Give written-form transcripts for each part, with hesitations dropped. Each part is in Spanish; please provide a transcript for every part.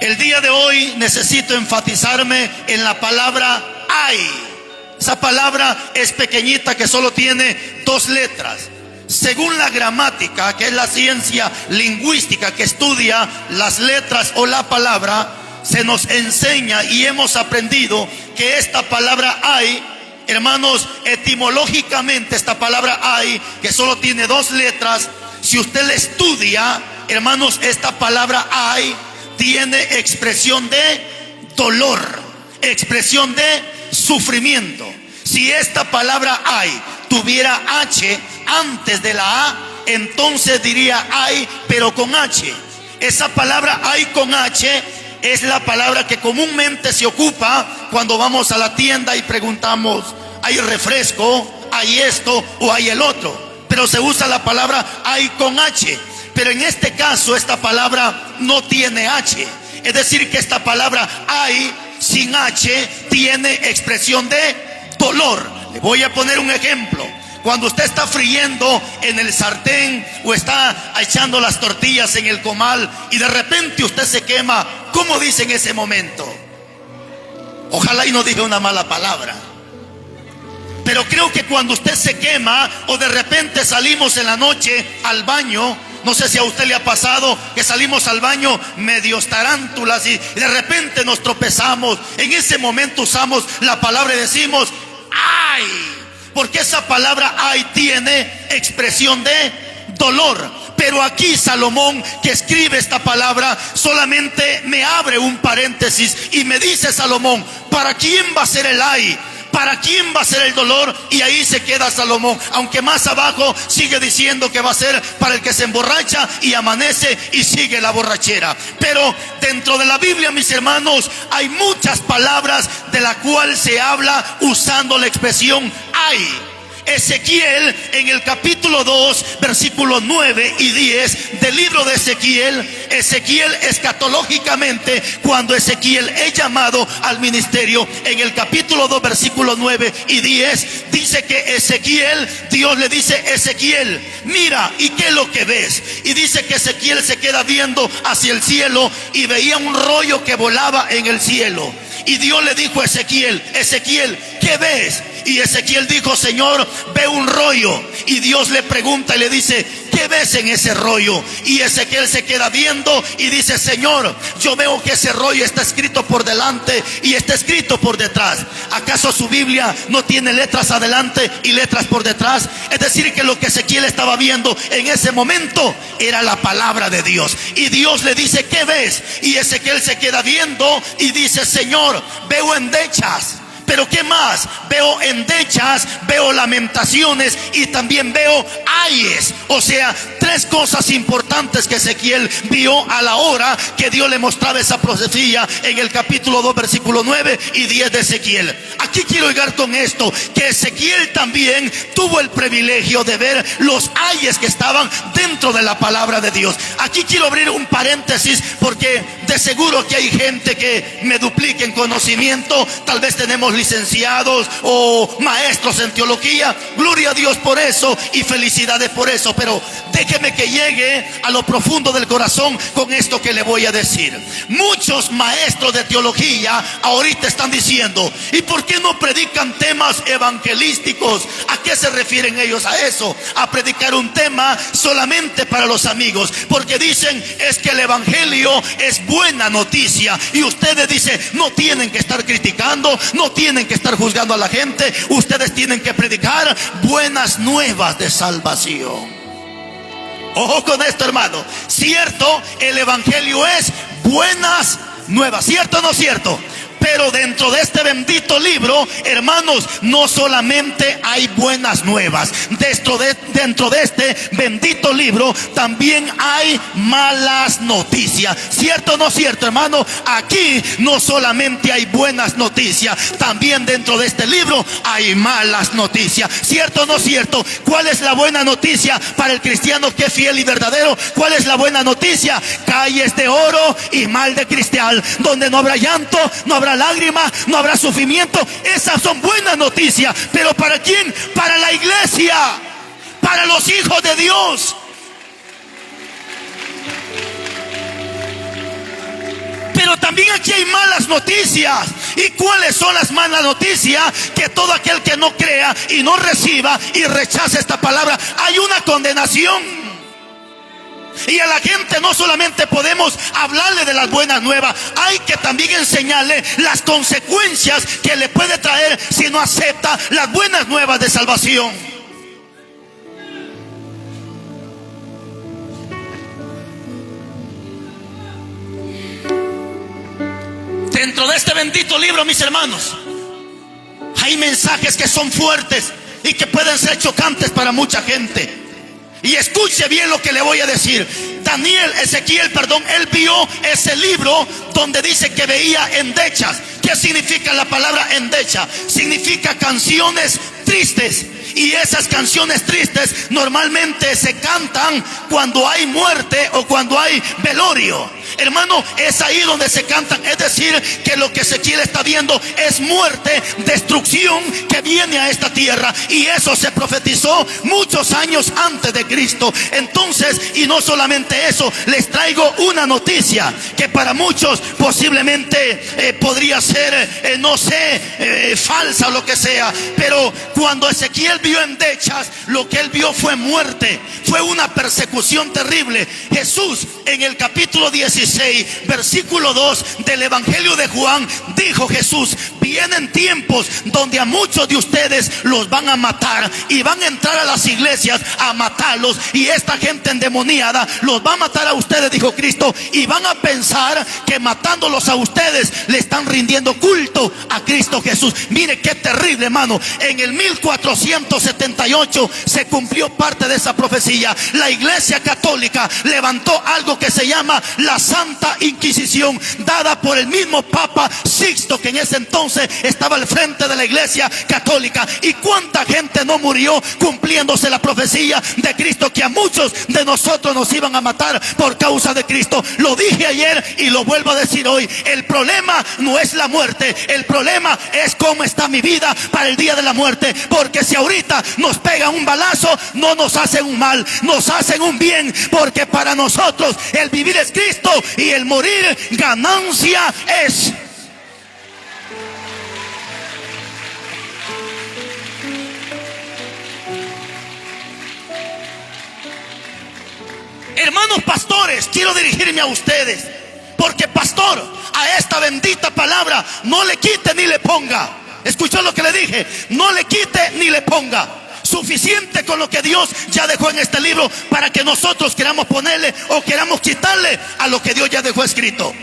El día de hoy necesito enfatizarme en la palabra hay. Esa palabra es pequeñita, que solo tiene 2 letras. Según la gramática, que es la ciencia lingüística que estudia las letras o la palabra, se nos enseña y hemos aprendido que esta palabra hay, hermanos, etimológicamente esta palabra hay, que solo tiene 2 letras, si usted la estudia, hermanos, esta palabra hay tiene expresión de dolor, expresión de sufrimiento. Si esta palabra hay tuviera H antes de la A, entonces diría hay, pero con H. Esa palabra hay con H es la palabra que comúnmente se ocupa cuando vamos a la tienda y preguntamos: ¿hay refresco? ¿Hay esto? ¿O hay el otro? Pero se usa la palabra hay con H. Pero en este caso esta palabra no tiene H. Es decir, que esta palabra hay sin H tiene expresión de dolor. Le voy a poner un ejemplo. Cuando usted está friendo en el sartén o está echando las tortillas en el comal y de repente usted se quema, ¿cómo dice en ese momento? Ojalá y no diga una mala palabra. Pero creo que cuando usted se quema o de repente salimos en la noche al baño, no sé si a usted le ha pasado que salimos al baño medios tarántulas y de repente nos tropezamos. En ese momento usamos la palabra y decimos ¡ay! Porque esa palabra ay tiene expresión de dolor. Pero aquí Salomón, que escribe esta palabra, solamente me abre un paréntesis y me dice Salomón: ¿para quién va a ser el ay? ¿Para quién va a ser el dolor? Y ahí se queda Salomón, aunque más abajo sigue diciendo que va a ser para el que se emborracha y amanece y sigue la borrachera. Pero dentro de la Biblia, mis hermanos, hay muchas palabras de la cual se habla usando la expresión hay. Ezequiel, en el capítulo 2, versículos 9 y 10 del libro de Ezequiel escatológicamente, cuando Ezequiel es llamado al ministerio, en el capítulo 2, versículos 9 y 10, dice que Ezequiel, Dios le dice: Ezequiel, mira, ¿y qué es lo que ves? Y dice que Ezequiel se queda viendo hacia el cielo y veía un rollo que volaba en el cielo. Y Dios le dijo a Ezequiel: Ezequiel, ¿qué ves? Y Ezequiel dijo: Señor, veo un rollo. Y Dios le pregunta y le dice: ¿qué ves en ese rollo? Y Ezequiel se queda viendo y dice: Señor, yo veo que ese rollo está escrito por delante y está escrito por detrás. ¿Acaso su Biblia no tiene letras adelante y letras por detrás? Es decir, que lo que Ezequiel estaba viendo en ese momento era la palabra de Dios. Y Dios le dice: ¿qué ves? Y Ezequiel se queda viendo y dice: Señor, veo endechas. Pero ¿qué más? Veo endechas, veo lamentaciones y también veo ayes. O sea, 3 cosas importantes que Ezequiel vio a la hora que Dios le mostraba esa profecía en el capítulo 2, versículo 9 y 10 de Ezequiel. Aquí quiero llegar con esto, que Ezequiel también tuvo el privilegio de ver los ayes que estaban dentro de la palabra de Dios. Aquí quiero abrir un paréntesis, porque de seguro que hay gente que me duplique en conocimiento. Tal vez tenemos licenciados o maestros en teología, gloria a Dios por eso y felicidades por eso, pero déjeme que llegue a lo profundo del corazón con esto que le voy a decir. Muchos maestros de teología ahorita están diciendo: ¿y por qué no predican temas evangelísticos? ¿A qué se refieren ellos a eso? A predicar un tema solamente para los amigos, porque dicen es que el evangelio es buena noticia y ustedes dicen no tienen que estar criticando, no tienen que estar juzgando a la gente, ustedes tienen que predicar buenas nuevas de salvación. Ojo con esto, hermano. Cierto, el evangelio es buenas nuevas, ¿cierto o no cierto? Pero dentro de este bendito libro, hermanos, no solamente hay buenas nuevas. Dentro de este bendito libro también hay malas noticias. ¿Cierto o no cierto, hermano? Aquí no solamente hay buenas noticias, también dentro de este libro hay malas noticias. ¿Cierto o no cierto? ¿Cuál es la buena noticia para el cristiano que es fiel y verdadero? ¿Cuál es la buena noticia? Calles de oro y mal de cristal, donde no habrá llanto, no habrá lágrimas, no habrá sufrimiento. Esas son buenas noticias. Pero ¿para quién? Para la iglesia, para los hijos de Dios. Pero también aquí hay malas noticias. ¿Y cuáles son las malas noticias? Que todo aquel que no crea y no reciba y rechace esta palabra, hay una condenación. Y a la gente no solamente podemos hablarle de las buenas nuevas, hay que también enseñarle las consecuencias que le puede traer si no acepta las buenas nuevas de salvación. Dentro de este bendito libro, mis hermanos, hay mensajes que son fuertes y que pueden ser chocantes para mucha gente. Y escuche bien lo que le voy a decir. Ezequiel, él vio ese libro donde dice que veía endechas. ¿Qué significa la palabra endecha? Significa canciones tristes. Y esas canciones tristes normalmente se cantan cuando hay muerte o cuando hay velorio. Hermano, es ahí donde se cantan. Es decir, que lo que Ezequiel está viendo es muerte, destrucción que viene a esta tierra. Y eso se profetizó muchos años antes de Cristo. Entonces, y no solamente eso, les traigo una noticia que para muchos posiblemente podría ser, no sé, falsa o lo que sea. Pero cuando Ezequiel vio endechas, lo que él vio fue muerte. Fue una persecución terrible. Jesús, en el capítulo 16, versículo 2 del Evangelio de Juan, dijo Jesús: vienen tiempos donde a muchos de ustedes los van a matar y van a entrar a las iglesias a matarlos, y esta gente endemoniada los va a matar a ustedes, dijo Cristo, y van a pensar que matándolos a ustedes le están rindiendo culto a Cristo Jesús. Mire qué terrible, hermano. En el 1478 se cumplió parte de esa profecía. La Iglesia Católica levantó algo que se llama la Santa Inquisición, dada por el mismo Papa Sixto, que en ese entonces estaba al frente de la Iglesia Católica. Y cuánta gente no murió cumpliéndose la profecía de Cristo, que a muchos de nosotros nos iban a matar por causa de Cristo. Lo dije ayer y lo vuelvo a decir hoy: el problema no es la muerte, el problema es cómo está mi vida para el día de la muerte. Porque si ahorita nos pegan un balazo, no nos hacen un mal, nos hacen un bien, porque para nosotros el vivir es Cristo y el morir ganancia es. Hermanos pastores, quiero dirigirme a ustedes, porque pastor, a esta bendita palabra no le quite ni le ponga. ¿Escuchó lo que le dije? No le quite ni le ponga. Suficiente con lo que Dios ya dejó en este libro para que nosotros queramos ponerle o queramos quitarle a lo que Dios ya dejó escrito.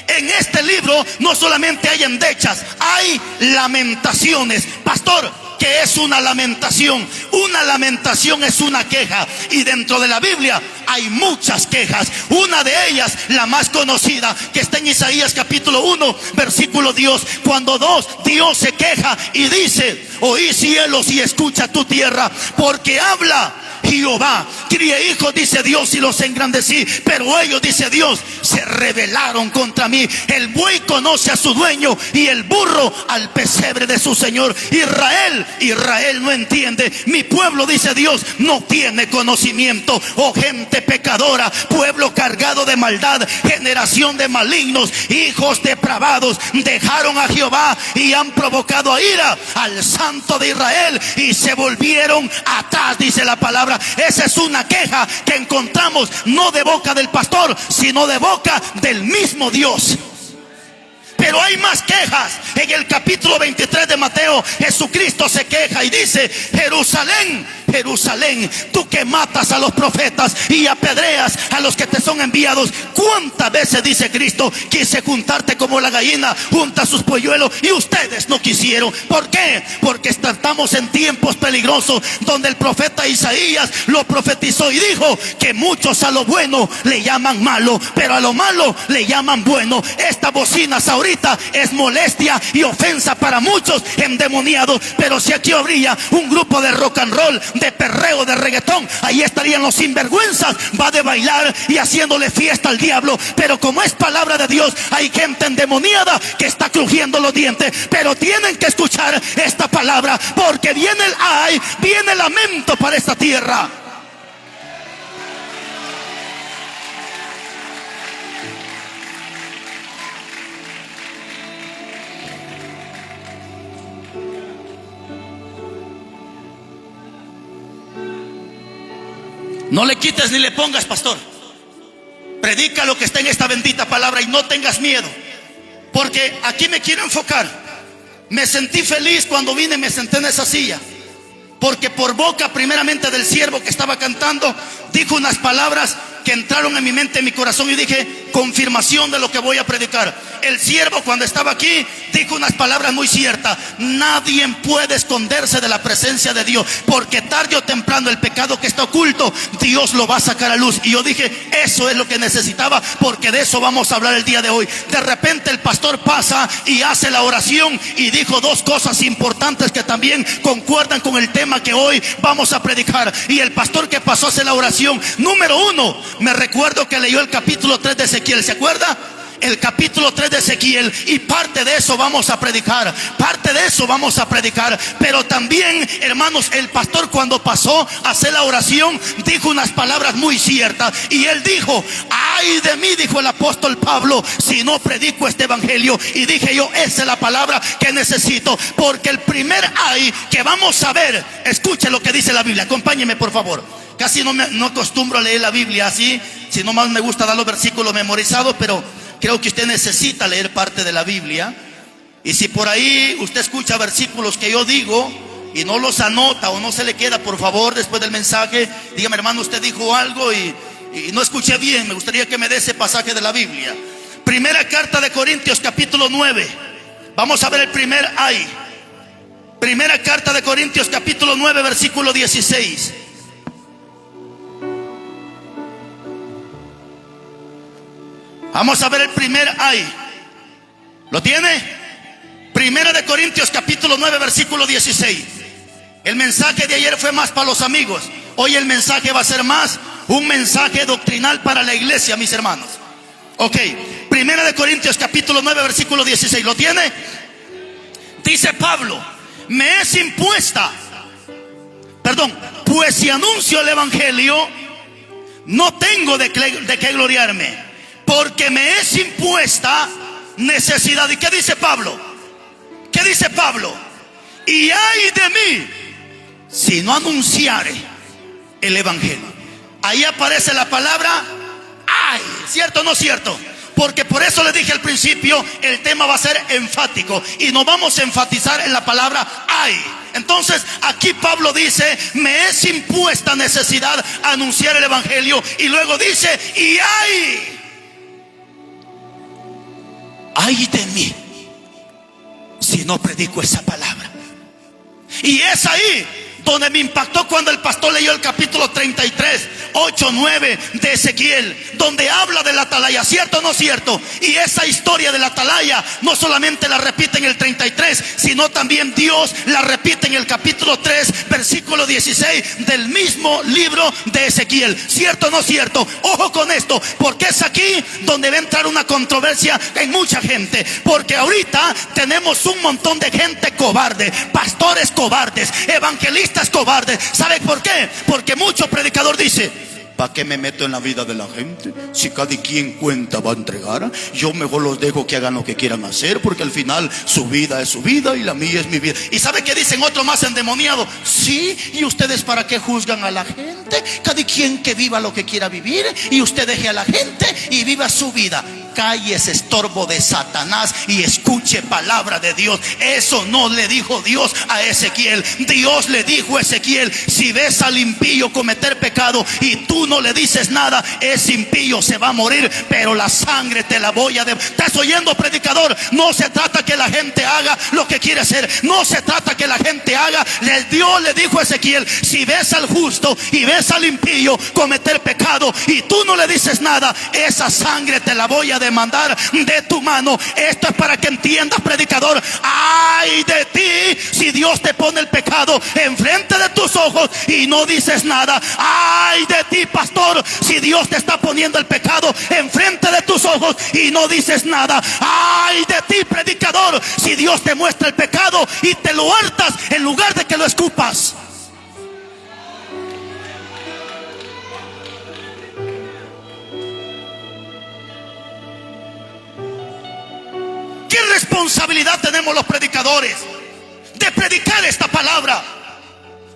En este libro no solamente hay endechas, hay lamentaciones. Pastor, ¿qué es una lamentación? Una lamentación es una queja, y dentro de la Biblia hay muchas quejas. Una de ellas, la más conocida, que está en Isaías capítulo 1 versículo 2, cuando Dios se queja y dice: oí cielos y escucha tu tierra, porque habla Jehová. Crié hijos, dice Dios, y los engrandecí, pero ellos, dice Dios, se rebelaron contra mí. El buey conoce a su dueño y el burro al pesebre de su señor. Israel no entiende. Mi pueblo, dice Dios, no tiene conocimiento. Oh gente pecadora, pueblo cargado de maldad, generación de malignos, hijos depravados, dejaron a Jehová y han provocado a ira al Santo de Israel y se volvieron atrás, dice la palabra. Esa es una queja que encontramos no de boca del pastor, sino de boca del mismo Dios. Pero hay más quejas. En el capítulo 23 de Mateo, Jesucristo se queja y dice: Jerusalén, Jerusalén, tú que matas a los profetas y apedreas a los que te son enviados. ¿Cuántas veces, dice Cristo, quise juntarte como la gallina junta sus polluelos y ustedes no quisieron? ¿Por qué? Porque estamos en tiempos peligrosos, donde el profeta Isaías lo profetizó y dijo que muchos a lo bueno le llaman malo, pero a lo malo le llaman bueno. Esta bocina ahorita es molestia y ofensa para muchos endemoniados, pero si aquí habría un grupo de rock and roll, de perreo, de reggaetón, ahí estarían los sinvergüenzas, va de bailar y haciéndole fiesta al diablo. Pero como es palabra de Dios, hay gente endemoniada que está crujiendo los dientes. Pero tienen que escuchar esta palabra, porque viene el ay, viene el lamento para esta tierra. No le quites ni le pongas, pastor. Predica lo que está en esta bendita palabra y no tengas miedo, porque aquí me quiero enfocar. Me sentí feliz cuando vine y me senté en esa silla, porque por boca primeramente del siervo que estaba cantando, dijo unas palabras que entraron en mi mente, en mi corazón, y dije: confirmación de lo que voy a predicar. El siervo, cuando estaba aquí, dijo unas palabras muy ciertas: nadie puede esconderse de la presencia de Dios, porque tarde o temprano el pecado que está oculto, Dios lo va a sacar a luz. Y yo dije: eso es lo que necesitaba, porque de eso vamos a hablar el día de hoy. De repente el pastor pasa y hace la oración y dijo dos cosas importantes que también concuerdan con el tema que hoy vamos a predicar. Y el pastor que pasó a hacer la oración, número uno, me recuerdo que leyó el capítulo 3 de Ezequiel. ¿Se acuerda? El capítulo 3 de Ezequiel, y parte de eso vamos a predicar, parte de eso vamos a predicar. Pero también, hermanos, el pastor, cuando pasó a hacer la oración, dijo unas palabras muy ciertas. Y él dijo: ay de mí, dijo el apóstol Pablo, si no predico este evangelio. Y dije yo: esa es la palabra que necesito, porque el primer ay que vamos a ver, escuche lo que dice la Biblia. Acompáñeme, por favor. Casi no acostumbro a leer la Biblia así, sino más me gusta dar los versículos memorizados, pero creo que usted necesita leer parte de la Biblia. Y si por ahí usted escucha versículos que yo digo y no los anota o no se le queda, por favor, después del mensaje, dígame: hermano, usted dijo algo y no escuché bien, me gustaría que me dé ese pasaje de la Biblia. Primera carta de Corintios, capítulo 9. Vamos a ver el primer ay. Primera carta de Corintios, capítulo 9, versículo 16. Vamos a ver el primer ay. ¿Lo tiene? Primera de Corintios, capítulo 9, versículo 16. El mensaje de ayer fue más para los amigos. Hoy el mensaje va a ser más un mensaje doctrinal para la iglesia, mis hermanos. Ok, Primera de Corintios, capítulo 9, versículo 16. ¿Lo tiene? Dice Pablo: me es impuesta, pues si anuncio el evangelio, no tengo de qué gloriarme, porque me es impuesta necesidad. ¿Y qué dice Pablo? ¿Qué dice Pablo? Y ay de mí si no anunciare el evangelio. Ahí aparece la palabra ay. ¿Cierto o no cierto? Porque por eso le dije al principio, el tema va a ser enfático y nos vamos a enfatizar en la palabra ay. Entonces aquí Pablo dice: me es impuesta necesidad anunciar el evangelio. Y luego dice: y ay de mí si no predico esa palabra. Y es ahí donde me impactó cuando el pastor leyó el capítulo 33, 8, 9 de Ezequiel, donde habla de la atalaya. ¿Cierto o no cierto? Y esa historia de la atalaya no solamente la repite en el 33, sino también Dios la repite en el capítulo 3, versículo 16 del mismo libro de Ezequiel. ¿Cierto o no cierto? Ojo con esto, porque es aquí donde va a entrar una controversia en mucha gente. Porque ahorita tenemos un montón de gente cobarde, pastores cobardes, evangelistas cobardes. ¿Sabe por qué? Porque mucho predicador dice: ¿para qué me meto en la vida de la gente? Si cada quien cuenta va a entregar. Yo mejor los dejo que hagan lo que quieran hacer, porque al final su vida es su vida y la mía es mi vida. ¿Y sabe qué dicen otro más endemoniado? Sí, ¿y ustedes para qué juzgan a la gente? Cada quien que viva lo que quiera vivir, y usted deje a la gente y viva su vida. Cállese, estorbo de Satanás, y escuche palabra de Dios. Eso no le dijo Dios a Ezequiel. Dios le dijo a Ezequiel: si ves al impío cometer pecado y tú no le dices nada, ese impío se va a morir, pero la sangre te la voy a devolver. ¿Estás oyendo, predicador? No se trata que la gente haga lo que quiere hacer, no se trata que la gente haga. Dios le dijo a Ezequiel: si ves al justo y ves al impío cometer pecado y tú no le dices nada, esa sangre te la voy a demandar de tu mano. Esto es para que entiendas, predicador. Ay de ti si Dios te pone el pecado enfrente de tus ojos y no dices nada. Ay de ti, pastor, si Dios te está poniendo el pecado enfrente de tus ojos y no dices nada. Ay de ti, predicador, si Dios te muestra el pecado y te lo hartas en lugar de que lo escupas. ¿Qué responsabilidad tenemos los predicadores de predicar esta palabra?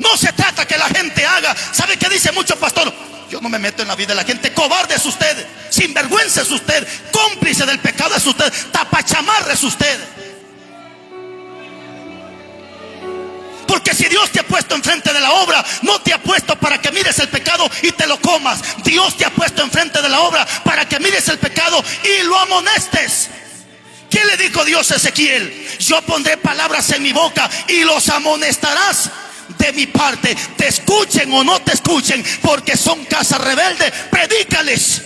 No se trata que la gente haga. ¿Sabe qué dice mucho pastor? Yo no me meto en la vida de la gente. Cobarde es usted, sinvergüenza es usted, cómplice del pecado es usted, tapachamarra es usted. Porque si Dios te ha puesto enfrente de la obra, no te ha puesto para que mires el pecado y te lo comas. Dios te ha puesto enfrente de la obra para que mires el pecado y lo amonestes. ¿Qué le dijo Dios a Ezequiel? Yo pondré palabras en mi boca y los amonestarás de mi parte. Te escuchen o no te escuchen, porque son casa rebelde, predícales.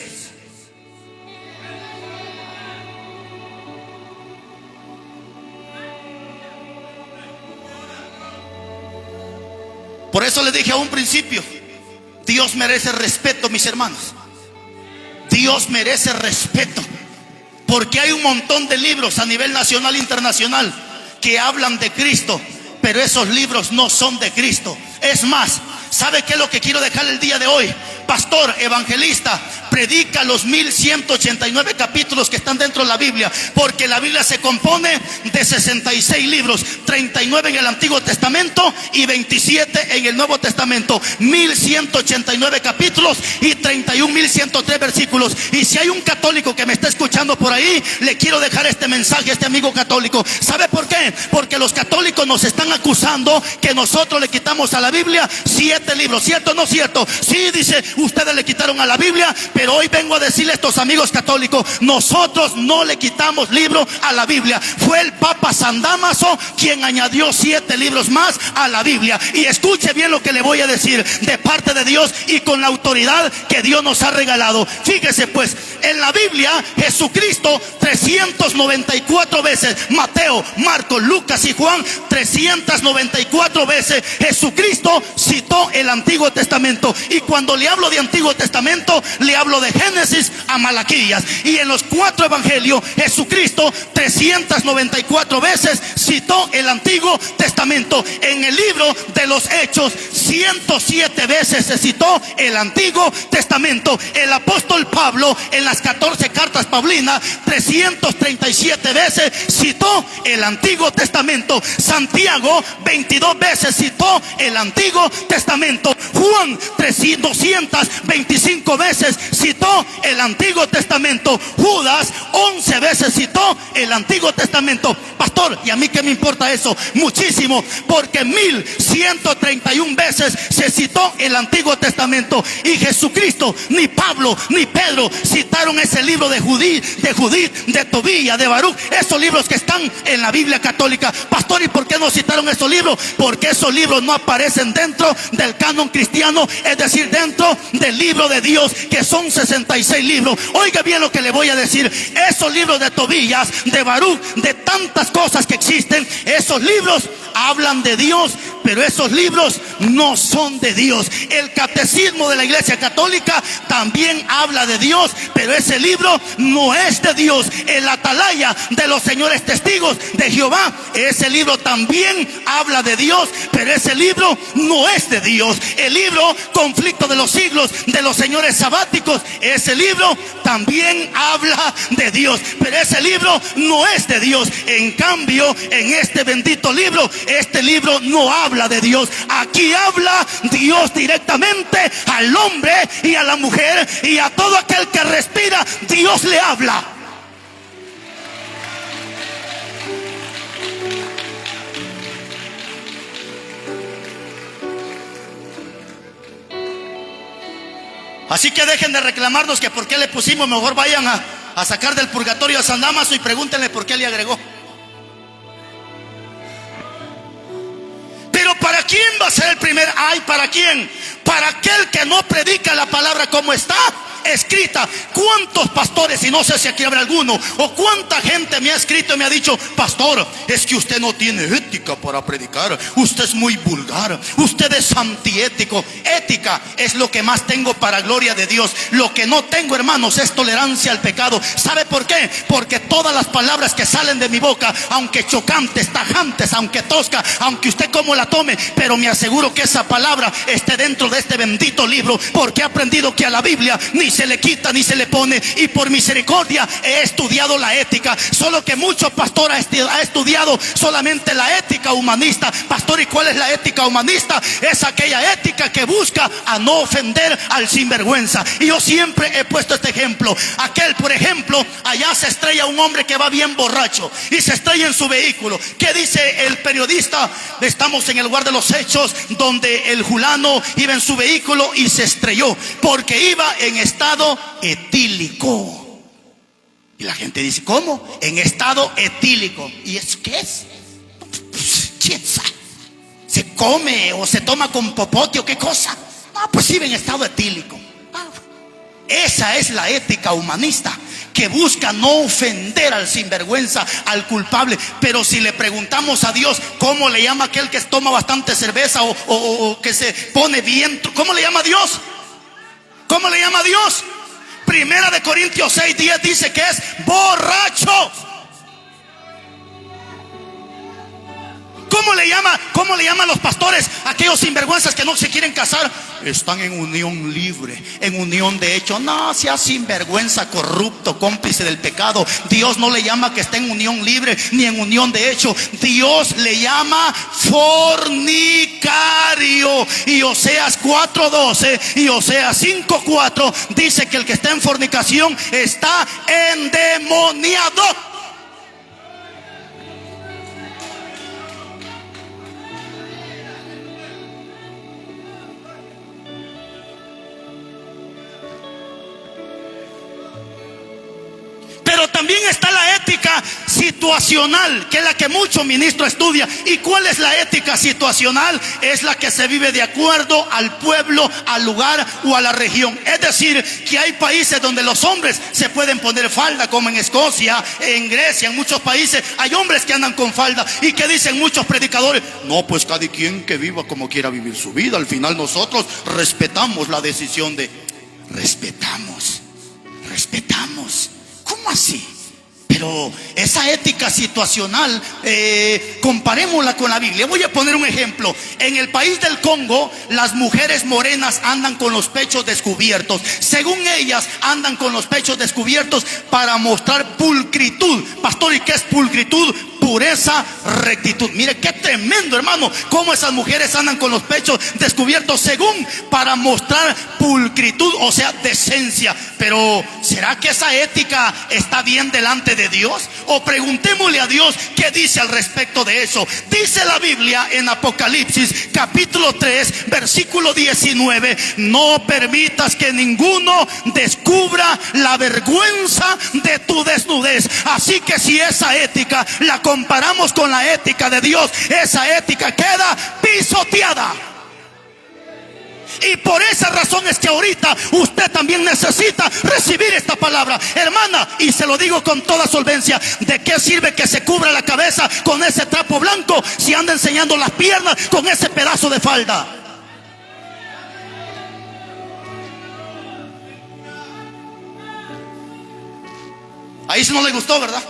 Por eso le dije a un principio, Dios merece respeto, mis hermanos. Dios merece respeto, porque hay un montón de libros a nivel nacional e internacional que hablan de Cristo, pero esos libros no son de Cristo. Es más, ¿sabe qué es lo que quiero dejar el día de hoy? Pastor, evangelista, predica los 1189 capítulos que están dentro de la Biblia, porque la Biblia se compone de 66 libros, 39 en el Antiguo Testamento y 27 en el Nuevo Testamento. 1189 capítulos y 31.103 versículos. Y si hay un católico que me está escuchando por ahí, le quiero dejar este mensaje a este amigo católico. ¿Sabe por qué? Porque los católicos nos están acusando que nosotros le quitamos a la Biblia 7 libros. ¿Cierto o no cierto? Sí, dice, ustedes le quitaron a la Biblia, pero hoy vengo a decirle a estos amigos católicos, nosotros no le quitamos libro a la Biblia. Fue el Papa San Dámaso quien añadió 7 libros más a la Biblia. Y escuche bien lo que le voy a decir de parte de Dios y con la autoridad que Dios nos ha regalado. Fíjese pues, en la Biblia Jesucristo 394 veces, Mateo, Marcos, Lucas y Juan 394 veces Jesucristo citó el Antiguo Testamento. Y cuando le hablo de Antiguo Testamento, le hablo de Génesis a Malaquías. Y en los 4 evangelios Jesucristo 394 veces citó el Antiguo Testamento. En el libro de los Hechos 107 veces se citó el Antiguo Testamento. El apóstol Pablo en las 14 cartas paulinas 337 veces citó el Antiguo Testamento. Santiago 22 veces citó el Antiguo Testamento. Juan 225 veces citó el Antiguo Testamento. Judas 11 veces citó el Antiguo Testamento. Pastor, ¿y a mí qué me importa eso? Muchísimo, porque 1131 veces se citó el Antiguo Testamento. Y Jesucristo, ni Pablo, ni Pedro citaron ese libro de Judith, de Tobías, de Baruch, esos libros que están en la Biblia católica. Pastor, ¿y por qué no citaron esos libros? Porque esos libros no aparecen dentro del canon cristiano, es decir, dentro del libro de Dios, que son 66 libros. Oiga bien lo que le voy a decir. Esos libros de Tobías, de Baruch, de tantas cosas que existen, esos libros hablan de Dios, pero esos libros no son de Dios. El catecismo de la Iglesia Católica también habla de Dios, pero ese libro no es de Dios. El Atalaya de los señores testigos de Jehová, ese libro también habla de Dios, pero ese libro no es de Dios. El libro Conflicto de los Siglos de los señores sabáticos, ese libro también habla de Dios, pero ese libro no es de Dios. En cambio, en este bendito libro, este libro no habla de Dios. Aquí habla Dios directamente al hombre y a la mujer, y a todo aquel que respira, Dios le habla. Así que dejen de reclamarnos que por qué le pusimos. Mejor vayan a sacar del purgatorio a San Dámaso y pregúntenle por qué le agregó. Pero ¿para quién va a ser el primer ay? ¿Para quién? Para aquel que no predica la palabra como está escrita. ¿Cuántos pastores, y no sé si aquí habrá alguno, o cuánta gente me ha escrito y me ha dicho: pastor, es que usted no tiene ética para predicar, usted es muy vulgar, usted es antiético? Ética es lo que más tengo, para gloria de Dios. Lo que no tengo, hermanos, es tolerancia al pecado. ¿Sabe por qué? Porque todas las palabras que salen de mi boca, aunque chocantes, tajantes, aunque tosca, aunque usted como la tome, pero me aseguro que esa palabra esté dentro de este bendito libro, porque he aprendido que a la Biblia ni se le quita, ni se le pone. Y por misericordia he estudiado la ética. Solo que muchos pastores ha estudiado solamente la ética humanista. Pastor, ¿y cuál es la ética humanista? Es aquella ética que busca a no ofender al sinvergüenza. Y yo siempre he puesto este ejemplo. Aquel, por ejemplo, allá se estrella un hombre que va bien borracho y se estrella en su vehículo. ¿Qué dice el periodista? Estamos en el lugar de los hechos donde el fulano iba en su vehículo y se estrelló porque iba en estado etílico. Y la gente dice, ¿cómo? En estado etílico. ¿Y eso qué es? ¿Se come o se toma con popote o qué cosa? No, pues iba en estado etílico. Esa es la ética humanista, que busca no ofender al sinvergüenza, al culpable. Pero si le preguntamos a Dios, ¿cómo le llama aquel que toma bastante cerveza o que se pone bien? ¿Cómo le llama a Dios? ¿Cómo le llama a Dios? Primera de Corintios 6:10 dice que es borracho. ¿Cómo le llaman los pastores a aquellos sinvergüenzas que no se quieren casar? Están en unión libre, en unión de hecho. No sea sinvergüenza, corrupto, cómplice del pecado. Dios no le llama que esté en unión libre ni en unión de hecho. Dios le llama fornicario. Y Oseas 4:12 y Oseas 5:4 dice que el que está en fornicación está endemoniado. Pero también está la ética situacional, que es la que muchos ministros estudian. ¿Y cuál es la ética situacional? Es la que se vive de acuerdo al pueblo, al lugar o a la región. Es decir, que hay países donde los hombres se pueden poner falda, como en Escocia, en Grecia, en muchos países hay hombres que andan con falda. ¿Y qué dicen muchos predicadores? No, pues cada quien que viva como quiera vivir su vida. Al final nosotros respetamos la decisión de... Respetamos. ¿Cómo así? Pero esa ética situacional, comparémosla con la Biblia. Voy a poner un ejemplo. En el país del Congo, las mujeres morenas andan con los pechos descubiertos. Según ellas, andan con los pechos descubiertos para mostrar pulcritud. Pastor, ¿y qué es pulcritud? Pureza, rectitud. Mire qué tremendo, hermano, cómo esas mujeres andan con los pechos descubiertos, según para mostrar pulcritud, o sea, decencia. Pero ¿será que esa ética está bien delante de Dios? O preguntémosle a Dios qué dice al respecto de eso. Dice la Biblia en Apocalipsis capítulo 3 versículo 19: no permitas que ninguno descubra la vergüenza de tu desnudez. Así que si esa ética la comparamos con la ética de Dios, esa ética queda pisoteada. Y por esa razón es que ahorita usted también necesita recibir esta palabra, hermana. Y se lo digo con toda solvencia: ¿de qué sirve que se cubra la cabeza con ese trapo blanco si anda enseñando las piernas con ese pedazo de falda? Ahí sí no le gustó, ¿verdad?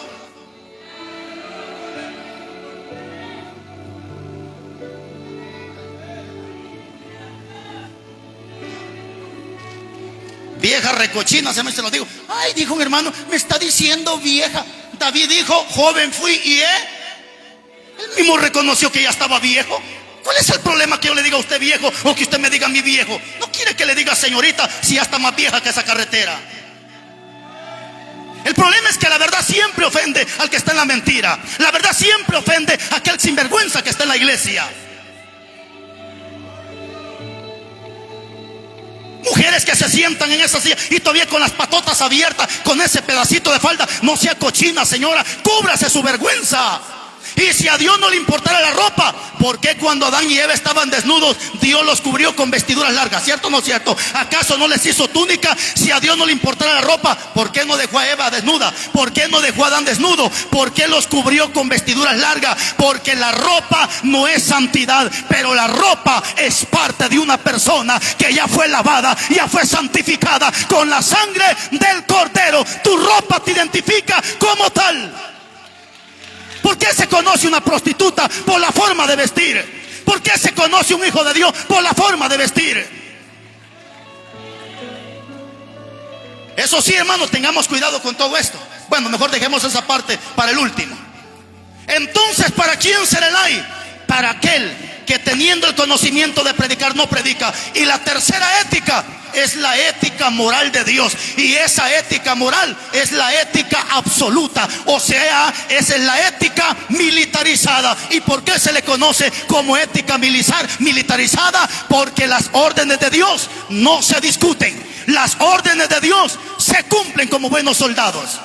Vieja recochina, se lo digo. Ay, dijo un hermano, me está diciendo vieja. David dijo, joven fui y él mismo reconoció que ya estaba viejo. ¿Cuál es el problema que yo le diga a usted viejo o que usted me diga a mí viejo? No quiere que le diga señorita si ya está más vieja que esa carretera. El problema es que la verdad siempre ofende al que está en la mentira. La verdad siempre ofende a aquel sinvergüenza que está en la iglesia. Mujeres que se sientan en esa silla y todavía con las patotas abiertas, con ese pedacito de falda. No sea cochina, señora, cúbrase su vergüenza. Y si a Dios no le importara la ropa, ¿por qué cuando Adán y Eva estaban desnudos, Dios los cubrió con vestiduras largas? ¿Cierto o no cierto? ¿Acaso no les hizo túnica? Si a Dios no le importara la ropa, ¿por qué no dejó a Eva desnuda? ¿Por qué no dejó a Adán desnudo? ¿Por qué los cubrió con vestiduras largas? Porque la ropa no es santidad, pero la ropa es parte de una persona que ya fue lavada, ya fue santificada con la sangre del Cordero. Tu ropa te identifica como tal. ¿Por qué se conoce una prostituta? Por la forma de vestir. ¿Por qué se conoce un hijo de Dios? Por la forma de vestir. Eso sí, hermanos, tengamos cuidado con todo esto. Bueno, mejor dejemos esa parte para el último. Entonces, ¿para quién será el ay? Para aquel que teniendo el conocimiento de predicar no predica. Y la tercera ética es la ética moral de Dios. Y esa ética moral es la ética absoluta. O sea, esa es la ética militarizada. ¿Y por qué se le conoce como ética militarizada? Porque las órdenes de Dios no se discuten. Las órdenes de Dios se cumplen como buenos soldados.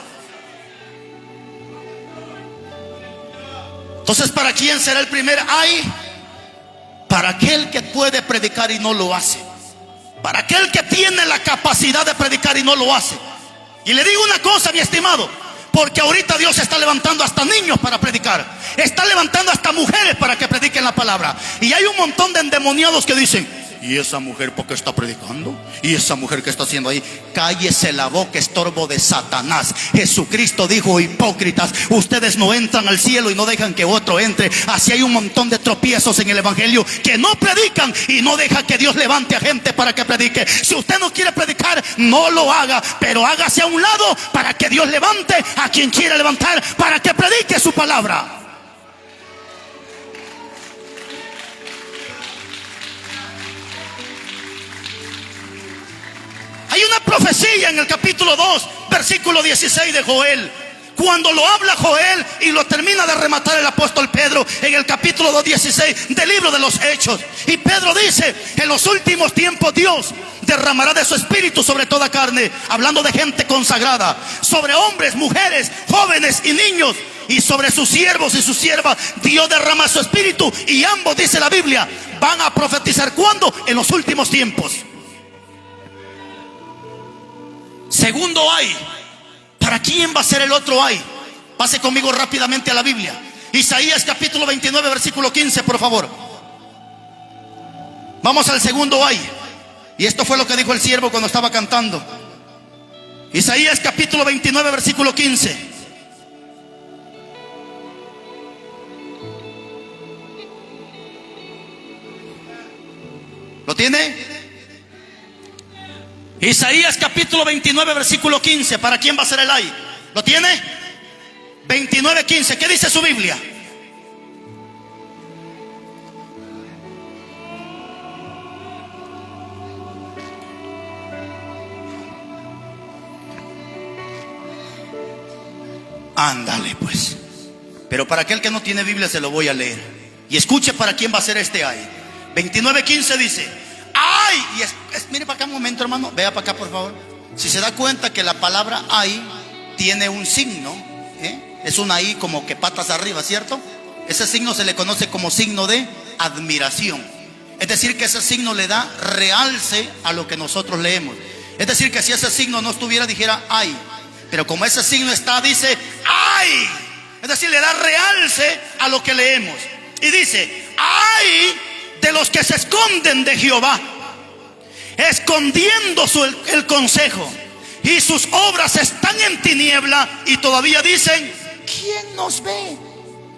Entonces, ¿para quién será el primer ay? Para aquel que puede predicar y no lo hace. Para aquel que tiene la capacidad de predicar y no lo hace. Y le digo una cosa, mi estimado, porque ahorita Dios está levantando hasta niños para predicar. Está levantando hasta mujeres para que prediquen la palabra. Y hay un montón de endemoniados que dicen: ¿y esa mujer por qué está predicando? ¿Y esa mujer qué está haciendo ahí? Cállese la boca, estorbo de Satanás. Jesucristo dijo: hipócritas, ustedes no entran al cielo y no dejan que otro entre. Así hay un montón de tropiezos en el evangelio que no predican y no deja que Dios levante a gente para que predique. Si usted no quiere predicar, no lo haga, pero hágase a un lado para que Dios levante a quien quiera levantar para que predique su palabra. Hay una profecía en el capítulo 2, versículo 16 de Joel. Cuando lo habla Joel y lo termina de rematar el apóstol Pedro en el capítulo 2, 16 del libro de los Hechos. Y Pedro dice: en los últimos tiempos Dios derramará de su espíritu sobre toda carne, hablando de gente consagrada, sobre hombres, mujeres, jóvenes y niños. Y sobre sus siervos y sus siervas Dios derrama su espíritu. Y ambos, dice la Biblia, van a profetizar. ¿Cuándo? En los últimos tiempos. Segundo ay. ¿Para quién va a ser el otro ay? Pase conmigo rápidamente a la Biblia. Isaías capítulo 29 versículo 15, por favor. Vamos al segundo ay. Y esto fue lo que dijo el siervo cuando estaba cantando. Isaías capítulo 29 versículo 15. ¿Lo tiene? Isaías capítulo 29 versículo 15. ¿Para quién va a ser el ay? ¿Lo tiene? 29:15. ¿Qué dice su Biblia? Ándale pues. Pero para aquel que no tiene Biblia se lo voy a leer. Y escuche para quién va a ser este ay. 29:15 dice: ay, y mire para acá un momento, hermano. Vea para acá, por favor. Si se da cuenta que la palabra ay tiene un signo, es una I como que patas arriba, ¿cierto? Ese signo se le conoce como signo de admiración. Es decir, que ese signo le da realce a lo que nosotros leemos. Es decir, que si ese signo no estuviera, dijera ay. Pero como ese signo está, dice ay. Es decir, le da realce a lo que leemos. Y dice: ay de los que se esconden de Jehová, escondiendo el consejo, y sus obras están en tiniebla. Y todavía dicen: ¿quién nos ve?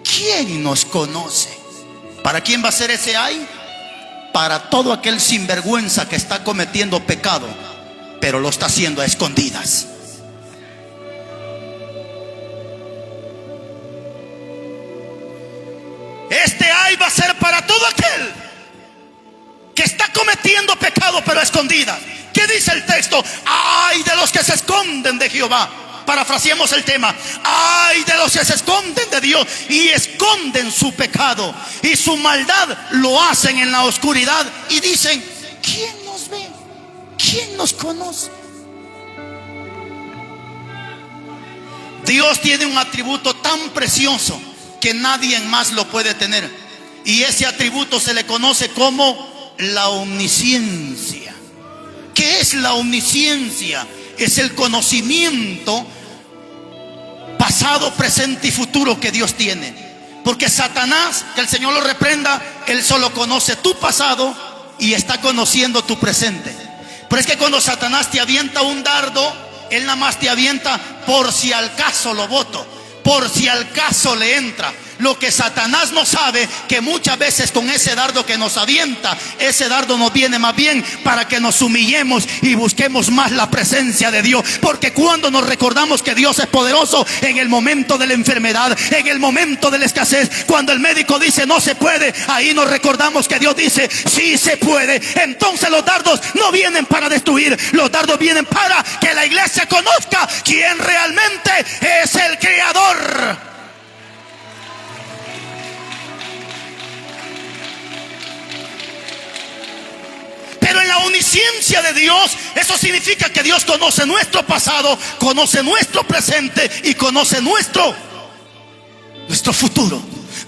¿Quién nos conoce? ¿Para quién va a ser ese ay? Para todo aquel sinvergüenza que está cometiendo pecado, pero lo está haciendo a escondidas. Este ay va a ser para todo aquel que está cometiendo pecado pero a escondidas. ¿Qué dice el texto? Ay de los que se esconden de Jehová. Parafraseemos el tema. Ay de los que se esconden de Dios y esconden su pecado y su maldad, lo hacen en la oscuridad y dicen: ¿quién nos ve? ¿Quién nos conoce? Dios tiene un atributo tan precioso que nadie más lo puede tener, y ese atributo se le conoce como la omnisciencia. ¿Qué es la omnisciencia? Es el conocimiento pasado, presente y futuro que Dios tiene. Porque Satanás, que el Señor lo reprenda, él solo conoce tu pasado y está conociendo tu presente. Pero es que cuando Satanás te avienta un dardo, él nada más te avienta por si al caso lo boto, por si al caso le entra. Lo que Satanás no sabe, que muchas veces con ese dardo que nos avienta, ese dardo nos viene más bien para que nos humillemos y busquemos más la presencia de Dios. Porque cuando nos recordamos que Dios es poderoso en el momento de la enfermedad, en el momento de la escasez, cuando el médico dice no se puede, ahí nos recordamos que Dios dice sí se puede. Entonces los dardos no vienen para destruir, los dardos vienen para que la iglesia conozca quién realmente es el Creador. Pero en la omnisciencia de Dios, eso significa que Dios conoce nuestro pasado, conoce nuestro presente y conoce nuestro futuro.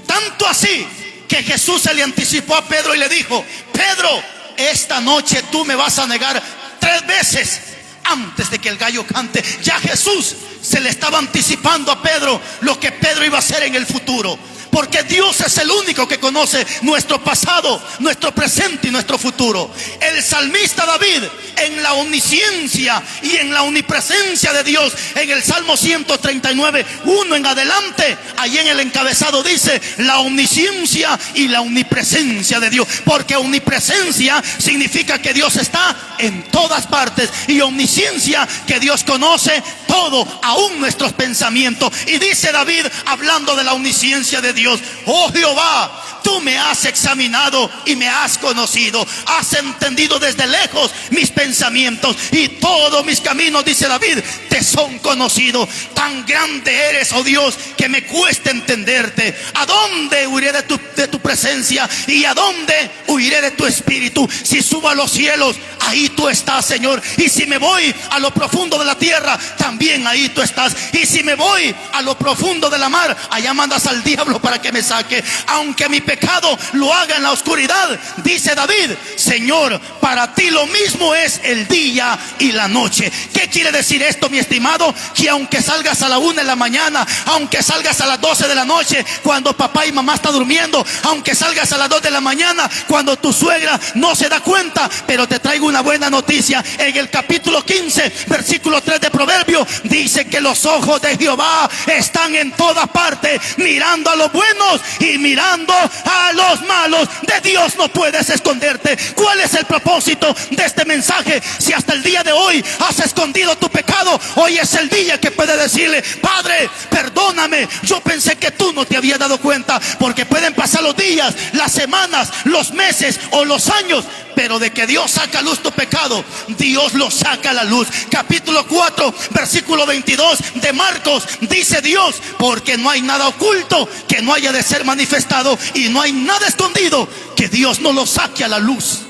Tanto así que Jesús se le anticipó a Pedro y le dijo: Pedro, esta noche tú me vas a negar 3 veces antes de que el gallo cante. Ya Jesús se le estaba anticipando a Pedro lo que Pedro iba a hacer en el futuro. Porque Dios es el único que conoce nuestro pasado, nuestro presente y nuestro futuro. El salmista David, en la omnisciencia y en la omnipresencia de Dios, en el Salmo 139, 1 en adelante, ahí en el encabezado dice la omnisciencia y la omnipresencia de Dios. Porque omnipresencia significa que Dios está en todas partes, y omnisciencia que Dios conoce todo, aún nuestros pensamientos. Y dice David, hablando de la omnisciencia de Dios: oh Jehová, tú me has examinado y me has conocido, has entendido desde lejos mis pensamientos, y todos mis caminos, dice David, te son conocidos. Tan grande eres, oh Dios, que me cuesta entenderte. ¿A dónde huiré de tu presencia? ¿Y a dónde huiré de tu espíritu? Si subo a los cielos, ahí tú estás, Señor. Y si me voy a lo profundo de la tierra, también ahí tú estás. Y si me voy a lo profundo de la mar, allá mandas al diablo para que me saque. Aunque mi pecado lo haga en la oscuridad, dice David, Señor, para ti lo mismo es el día y la noche. ¿Qué quiere decir esto, mi estimado? Que aunque salgas a la 1 de la mañana, aunque salgas a las 12 de la noche, cuando papá y mamá están durmiendo, aunque salgas a las 2 de la mañana, cuando tu suegra no se da cuenta, pero te traigo una buena noticia. En el capítulo 15, versículo 3 de Proverbios, dice que los ojos de Jehová están en toda parte, mirando a los buenos y mirando a los malos. De Dios no puedes esconderte. ¿Cuál es el propósito de este mensaje? Si hasta el día de hoy has escondido tu pecado, hoy es el día que puedes decirle: Padre, perdóname, yo pensé que tú no te habías dado cuenta. Porque pueden pasar los días, las semanas, los meses o los años, pero de que Dios saca a luz tu pecado, Dios lo saca a la luz. Capítulo 4, versículo 22 de Marcos, dice Dios: porque no hay nada oculto que no haya de ser manifestado, y no hay nada escondido que Dios no lo saque a la luz.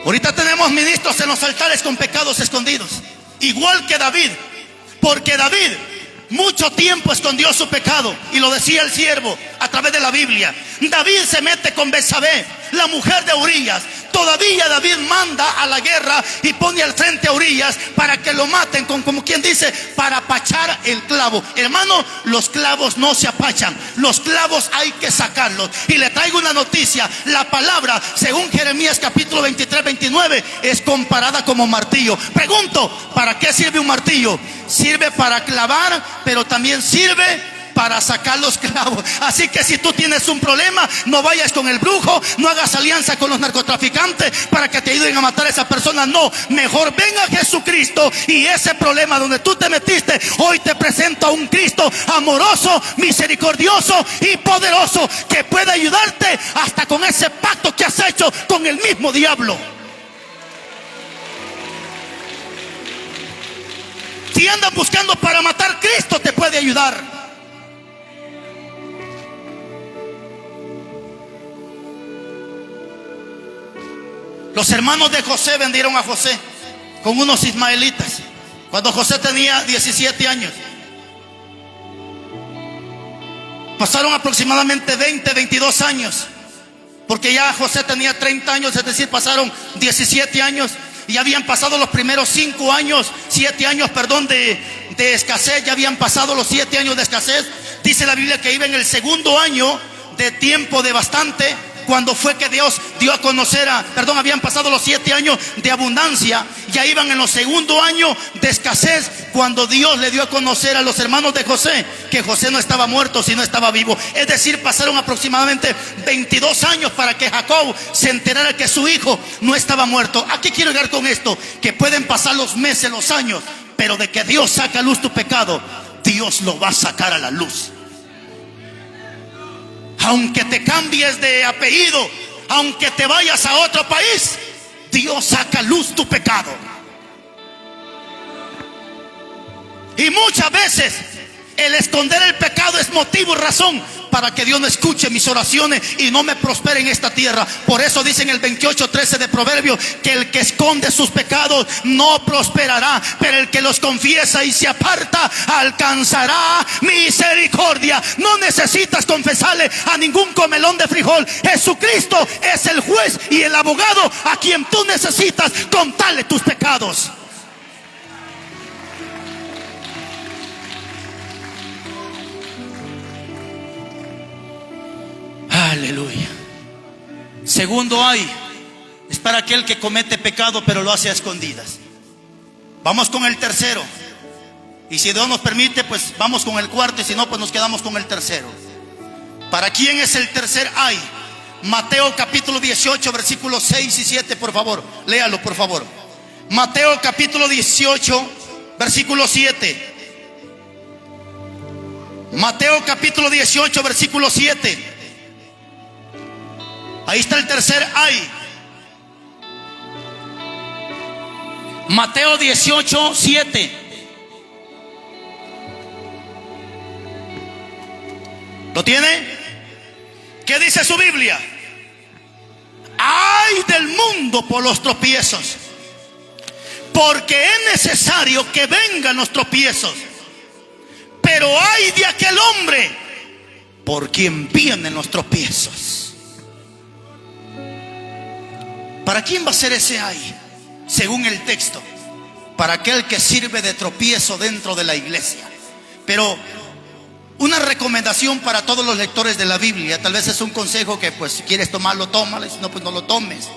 Ahorita tenemos ministros en los altares con pecados escondidos, igual que David. Porque David mucho tiempo escondió su pecado, y lo decía el siervo a través de la Biblia. David se mete con Betsabé, la mujer de Urías. Todavía David manda a la guerra y pone al frente a Urías para que lo maten, como quien dice, para apachar el clavo. Hermano, los clavos no se apachan, los clavos hay que sacarlos. Y le traigo una noticia: la palabra, según Jeremías capítulo 23, 29, es comparada como martillo. Pregunto, ¿para qué sirve un martillo? Sirve para clavar, pero también sirve para sacar los clavos. Así que si tú tienes un problema, no vayas con el brujo, no hagas alianza con los narcotraficantes para que te ayuden a matar a esa persona. No, mejor ven a Jesucristo, y ese problema donde tú te metiste, hoy te presento a un Cristo amoroso, misericordioso y poderoso, que puede ayudarte hasta con ese pacto que has hecho con el mismo diablo. Si andan buscando para matar, Cristo te puede ayudar. Los hermanos de José vendieron a José con unos ismaelitas cuando José tenía 17 años. Pasaron aproximadamente 22 años, porque ya José tenía 30 años, es decir, pasaron 17 años. Y ya habían pasado los primeros 7 años de escasez. Ya habían pasado los 7 años de escasez. Dice la Biblia que iba en el segundo año de tiempo de bastante cuando fue que Dios dio a conocer habían pasado los 7 años de abundancia, ya iban en los segundo año de escasez, cuando Dios le dio a conocer a los hermanos de José que José no estaba muerto, sino estaba vivo. Es decir, pasaron aproximadamente 22 años para que Jacob se enterara que su hijo no estaba muerto. ¿A qué quiero llegar con esto? Que pueden pasar los meses, los años, pero de que Dios saca a luz tu pecado, Dios lo va a sacar a la luz. Aunque te cambies de apellido, aunque te vayas a otro país, Dios saca a luz tu pecado. Y muchas veces el esconder el pecado es motivo y razón para que Dios no escuche mis oraciones y no me prospere en esta tierra. Por eso dice en el 28:13 de Proverbios que el que esconde sus pecados no prosperará, pero el que los confiesa y se aparta alcanzará misericordia. No necesitas confesarle a ningún comelón de frijol. Jesucristo es el juez y el abogado a quien tú necesitas contarle tus pecados. Aleluya. Segundo es para aquel que comete pecado pero lo hace a escondidas. Vamos con el tercero. Y si Dios nos permite, pues vamos con el cuarto. Y si no, pues nos quedamos con el tercero. ¿Para quién es el tercer ay? Mateo capítulo 18, versículos 6 y 7, por favor. Léalo, por favor. Mateo capítulo 18, versículo 7. Mateo capítulo 18, versículo 7. Ahí está el tercer ay. Mateo 18, 7. ¿Lo tiene? ¿Qué dice su Biblia? Ay del mundo por los tropiezos, porque es necesario que vengan los tropiezos, pero ay de aquel hombre por quien vienen los tropiezos. ¿Para quién va a ser ese ay? Según el texto, para aquel que sirve de tropiezo dentro de la iglesia. Pero una recomendación para todos los lectores de la Biblia, tal vez es un consejo que pues si quieres tomarlo, tómalo, si no, pues no lo tomes.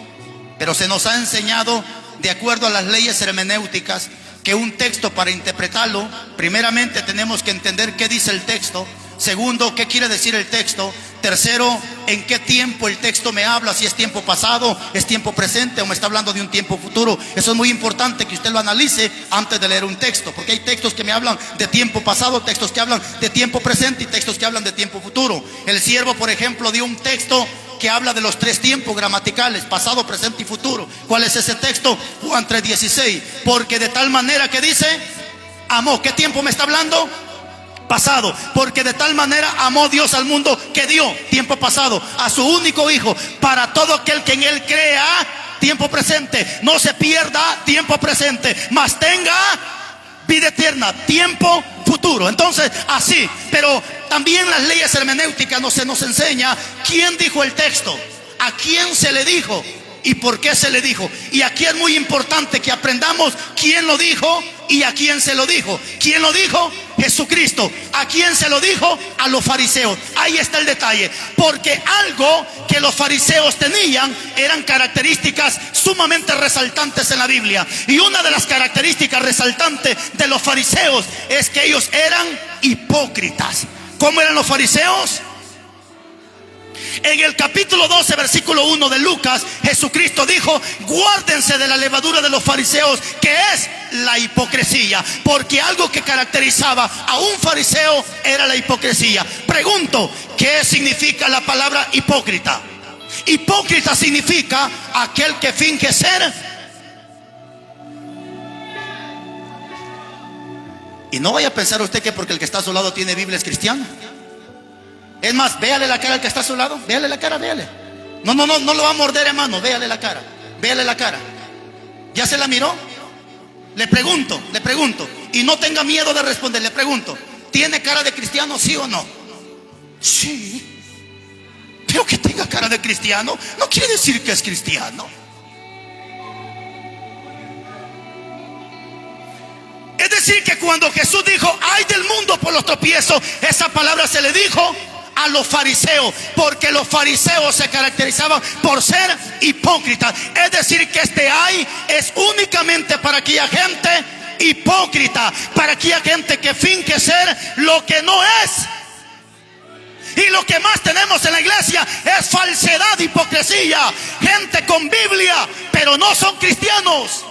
Pero se nos ha enseñado, de acuerdo a las leyes hermenéuticas, que un texto, para interpretarlo, primeramente tenemos que entender qué dice el texto. Segundo, ¿qué quiere decir el texto? Tercero, ¿en qué tiempo el texto me habla? Si es tiempo pasado, es tiempo presente o me está hablando de un tiempo futuro. Eso es muy importante que usted lo analice antes de leer un texto, porque hay textos que me hablan de tiempo pasado, textos que hablan de tiempo presente y textos que hablan de tiempo futuro. El siervo, por ejemplo, dio un texto que habla de los 3 tiempos gramaticales: pasado, presente y futuro. ¿Cuál es ese texto? Juan 3:16. Porque de tal manera que dice, amó. ¿Qué tiempo me está hablando? Pasado. Porque de tal manera amó Dios al mundo que dio, tiempo pasado, a su único hijo, para todo aquel que en él crea, tiempo presente, no se pierda, tiempo presente, mas tenga vida eterna, tiempo futuro. Entonces así, pero también las leyes hermenéuticas nos enseña quién dijo el texto, a quién se le dijo y por qué se le dijo. Y aquí es muy importante que aprendamos quién lo dijo y a quién se lo dijo. ¿Quién lo dijo? Jesucristo. ¿A quién se lo dijo? A los fariseos. Ahí está el detalle. Porque algo que los fariseos tenían eran características sumamente resaltantes en la Biblia. Y una de las características resaltantes de los fariseos es que ellos eran hipócritas. ¿Cómo eran los fariseos? En el capítulo 12, versículo 1 de Lucas, Jesucristo dijo: guárdense de la levadura de los fariseos, que es la hipocresía. Porque algo que caracterizaba a un fariseo era la hipocresía. Pregunto, ¿qué significa la palabra hipócrita? Hipócrita significa aquel que finge ser. Y no vaya a pensar usted que porque el que está a su lado tiene Biblia es cristiano. Es más, véale la cara al que está a su lado. Véale la cara, véale. No lo va a morder, hermano. Véale la cara. Véale la cara. ¿Ya se la miró? Le pregunto. Y no tenga miedo de responder. Le pregunto: ¿tiene cara de cristiano, sí o no? Sí. Pero que tenga cara de cristiano no quiere decir que es cristiano. Es decir, que cuando Jesús dijo: ay del mundo por los tropiezos, esa palabra se le dijo a los fariseos, porque los fariseos se caracterizaban por ser hipócritas. Es decir, que este ay es únicamente para aquella gente hipócrita, para aquella gente que finge ser lo que no es. Y lo que más tenemos en la iglesia es falsedad, hipocresía, gente con Biblia, pero no son cristianos.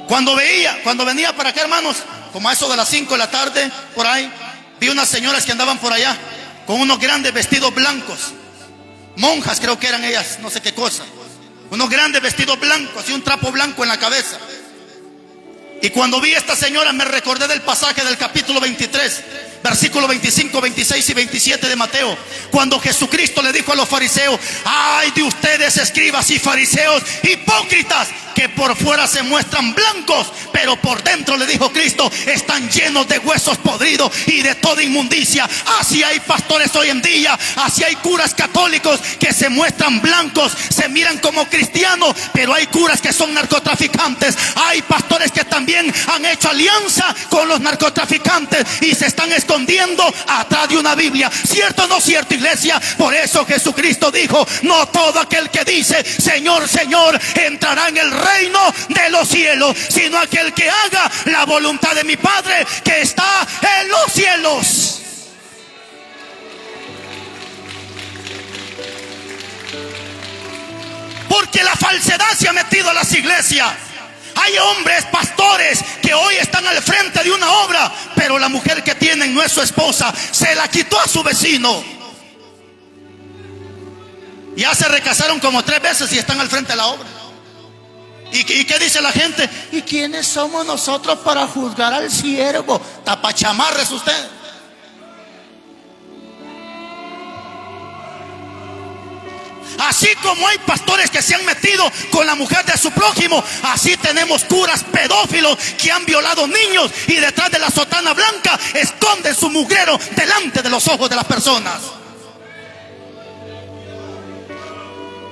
Cuando venía para acá, hermanos, como a eso de las 5 de la tarde, por ahí, vi unas señoras que andaban por allá con unos grandes vestidos blancos, monjas creo que eran ellas, no sé qué cosa, unos grandes vestidos blancos y un trapo blanco en la cabeza. Y cuando vi a esta señora me recordé del pasaje del capítulo 23, versículo 25, 26 y 27 de Mateo, cuando Jesucristo le dijo a los fariseos: ay de ustedes, escribas y fariseos hipócritas, que por fuera se muestran blancos, pero por dentro, le dijo Cristo, están llenos de huesos podridos y de toda inmundicia. Así hay pastores hoy en día, así hay curas católicos que se muestran blancos, se miran como cristianos, pero hay curas que son narcotraficantes. Hay pastores que también han hecho alianza con los narcotraficantes y se están escondiendo atrás de una Biblia. ¿Cierto o no cierto, iglesia? Por eso Jesucristo dijo: no todo aquel que dice Señor, Señor entrará en el reino de los cielos, sino aquel que haga la voluntad de mi Padre que está en los cielos. Porque la falsedad se ha metido a las iglesias. Hay hombres, pastores, que hoy están al frente de una obra, pero la mujer que tienen no es su esposa, se la quitó a su vecino. Ya se recasaron como 3 veces y están al frente de la obra. ¿Y qué dice la gente? ¿Y quiénes somos nosotros para juzgar al siervo? Tapachamarres usted. Así como hay pastores que se han metido con la mujer de su prójimo, así tenemos curas pedófilos que han violado niños y detrás de la sotana blanca esconden su mugrero delante de los ojos de las personas.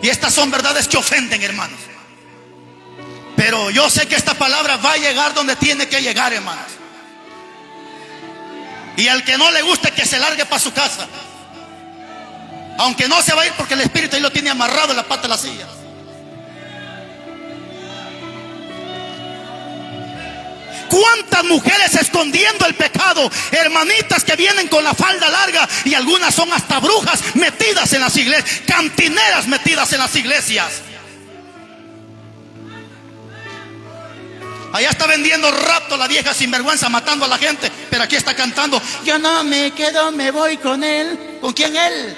Y estas son verdades que ofenden, hermanos. Pero yo sé que esta palabra va a llegar donde tiene que llegar, hermanos. Y al que no le guste, que se largue para su casa. Aunque no se va a ir, porque el Espíritu ahí lo tiene amarrado en la pata de la silla. ¿Cuántas mujeres escondiendo el pecado? Hermanitas que vienen con la falda larga, y algunas son hasta brujas metidas en las iglesias, cantineras metidas en las iglesias. Allá está vendiendo rapto la vieja sinvergüenza, matando a la gente, pero aquí está cantando: yo no me quedo, me voy con él. ¿Con quién él?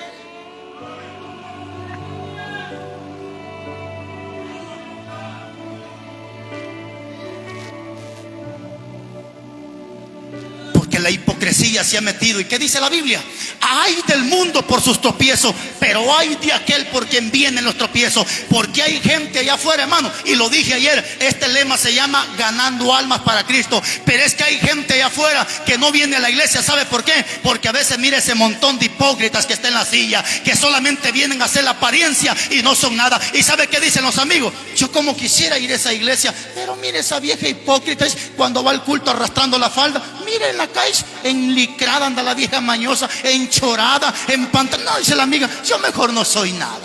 La hipocresía se ha metido. ¿Y qué dice la Biblia? Ay del mundo por sus tropiezos, pero ay de aquel por quien vienen los tropiezos. Porque hay gente allá afuera, hermano, y lo dije ayer, este lema se llama ganando almas para Cristo. Pero es que hay gente allá afuera que no viene a la iglesia. ¿Sabe por qué? Porque a veces mire ese montón de hipócritas que está en la silla, que solamente vienen a hacer la apariencia y no son nada. ¿Y sabe qué dicen los amigos? Yo como quisiera ir a esa iglesia, pero mire esa vieja hipócrita, cuando va al culto arrastrando la falda, mire en la calle enlicrada anda la vieja mañosa, enchorada, en pantalón. No, dice la amiga, yo mejor no soy nada.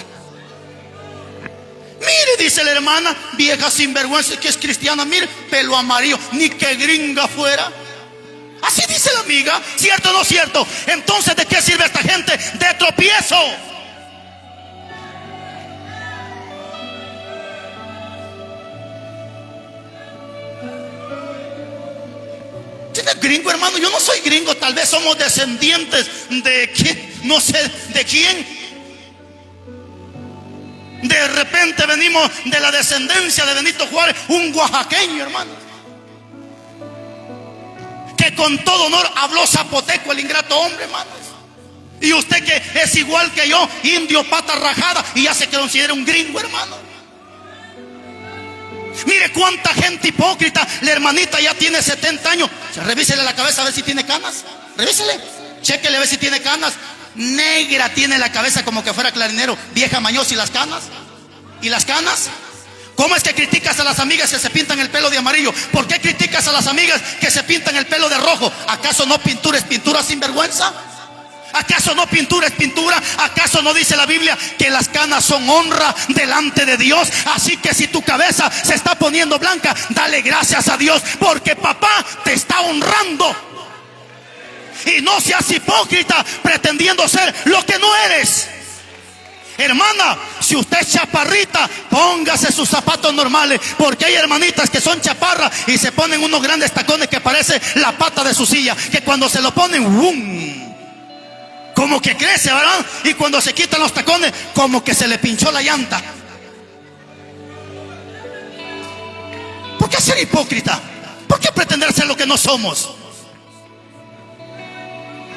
Mire, dice la hermana, vieja sinvergüenza que es cristiana, mire, pelo amarillo, ni que gringa fuera. Así dice la amiga. ¿Cierto o no cierto? Entonces, ¿de qué sirve esta gente? De tropiezo. Gringo, hermano, yo no soy gringo. Tal vez somos descendientes de quién, no sé de quién. De repente venimos de la descendencia de Benito Juárez, un oaxaqueño, hermano, que con todo honor habló zapoteco, el ingrato hombre, hermano. Y usted que es igual que yo, indio, pata rajada, y ya se considera un gringo, hermano. Mire cuánta gente hipócrita. La hermanita ya tiene 70 años. Revísele la cabeza a ver si tiene canas. Revísele, chéquele a ver si tiene canas. Negra tiene la cabeza como que fuera clarinero. Vieja mañosa. ¿Y las canas? ¿Y las canas? ¿Cómo es que criticas a las amigas que se pintan el pelo de amarillo? ¿Por qué criticas a las amigas que se pintan el pelo de rojo? ¿Acaso no pintura es pintura sin vergüenza? ¿Acaso no pintura es pintura? ¿Acaso no dice la Biblia que las canas son honra delante de Dios? Así que si tu cabeza se está poniendo blanca, dale gracias a Dios, porque papá te está honrando. Y no seas hipócrita pretendiendo ser lo que no eres. Hermana, si usted es chaparrita, póngase sus zapatos normales, porque hay hermanitas que son chaparras y se ponen unos grandes tacones que parece la pata de su silla, que cuando se lo ponen, ¡bum!, como que crece, ¿verdad? Y cuando se quitan los tacones, como que se le pinchó la llanta. ¿Por qué ser hipócrita? ¿Por qué pretender ser lo que no somos?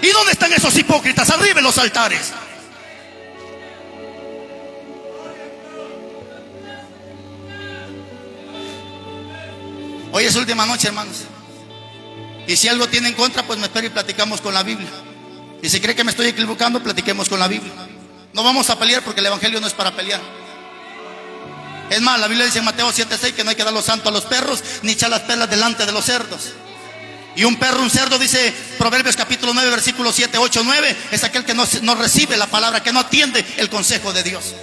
¿Y dónde están esos hipócritas? Arriba en los altares. Hoy es última noche, hermanos. Y si algo tiene en contra, pues me espero y platicamos con la Biblia. Y si cree que me estoy equivocando, platiquemos con la Biblia. No vamos a pelear, porque el evangelio no es para pelear. Es más, la Biblia dice en Mateo 7:6 que no hay que dar lo santo a los perros, ni echar las perlas delante de los cerdos. Y un perro, un cerdo, dice Proverbios capítulo 9, versículos 7, 8, 9, es aquel que no recibe la palabra, que no atiende el consejo de Dios.